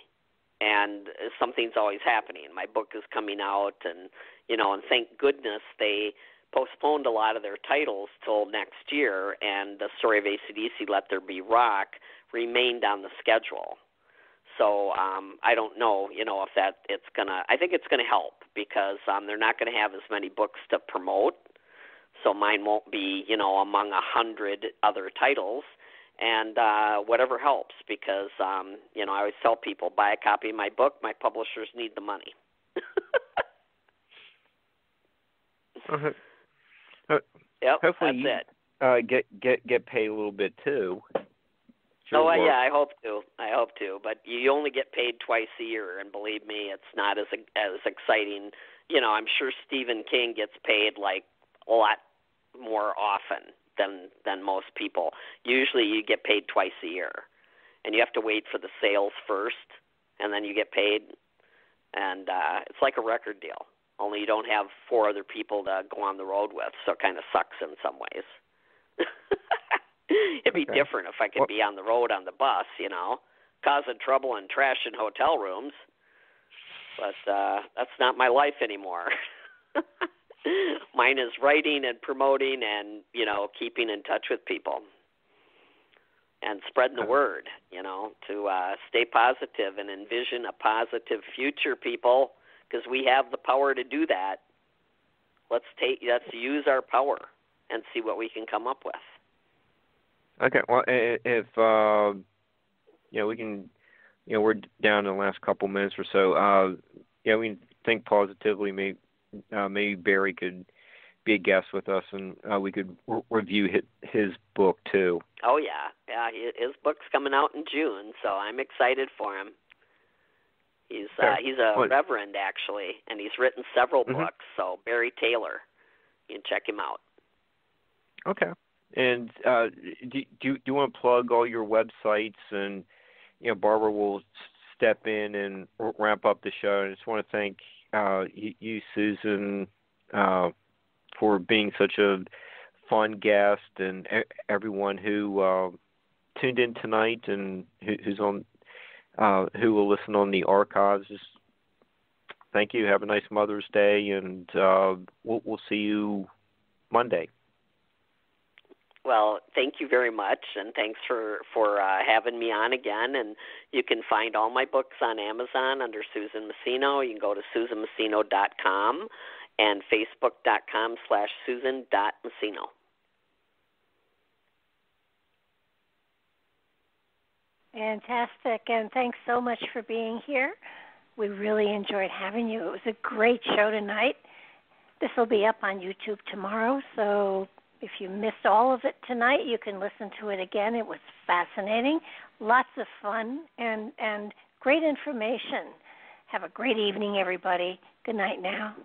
S4: And something's always happening. My book is coming out, and and thank goodness they postponed a lot of their titles till next year, and the story of AC/DC, Let There Be Rock, remained on the schedule. So I don't know, if it's gonna. I think it's gonna help, because they're not gonna have as many books to promote, so mine won't be among 100 other titles. And whatever helps, because, I always tell people, buy a copy of my book. My publishers need the money.
S3: Yep,
S4: hopefully
S3: that's it. Get paid a little bit, too. Sure work.
S4: Yeah, I hope to. But you only get paid twice a year, and believe me, it's not as exciting. You know, I'm sure Stephen King gets paid like a lot more often than most people. Usually, you get paid twice a year, and you have to wait for the sales first, and then you get paid. And it's like a record deal. Only you don't have 4 other people to go on the road with, so it kind of sucks in some ways. It'd be different if I could be on the road on the bus, you know, causing trouble and trashing hotel rooms. But that's not my life anymore. Mine is writing and promoting and, you know, keeping in touch with people and spreading the word, you know, to stay positive and envision a positive future, people, because we have the power to do that. Let's use our power and see what we can come up with.
S3: Okay. Well, if we can, we're down in the last couple minutes or so. We can think positively. Maybe Barry could be a guest with us, and we could review his book too.
S4: Oh yeah. His book's coming out in June, so I'm excited for him. He's a reverend actually, and he's written several books. So Barry Taylor, you can check him out.
S3: Okay. And do you want to plug all your websites? And Barbara will step in and ramp up the show. I just want to thank you, Susan, for being such a fun guest, and everyone who tuned in tonight and who will listen on the archives. Just thank you. Have a nice Mother's Day, and we'll see you Monday.
S4: Well, thank you very much, and thanks for having me on again. And you can find all my books on Amazon under Susan Masino. You can go to SusanMasino.com and Facebook.com/Susan.Masino.
S2: Fantastic, and thanks so much for being here. We really enjoyed having you. It was a great show tonight. This will be up on YouTube tomorrow, so if you missed all of it tonight, you can listen to it again. It was fascinating, lots of fun, and great information. Have a great evening, everybody. Good night now.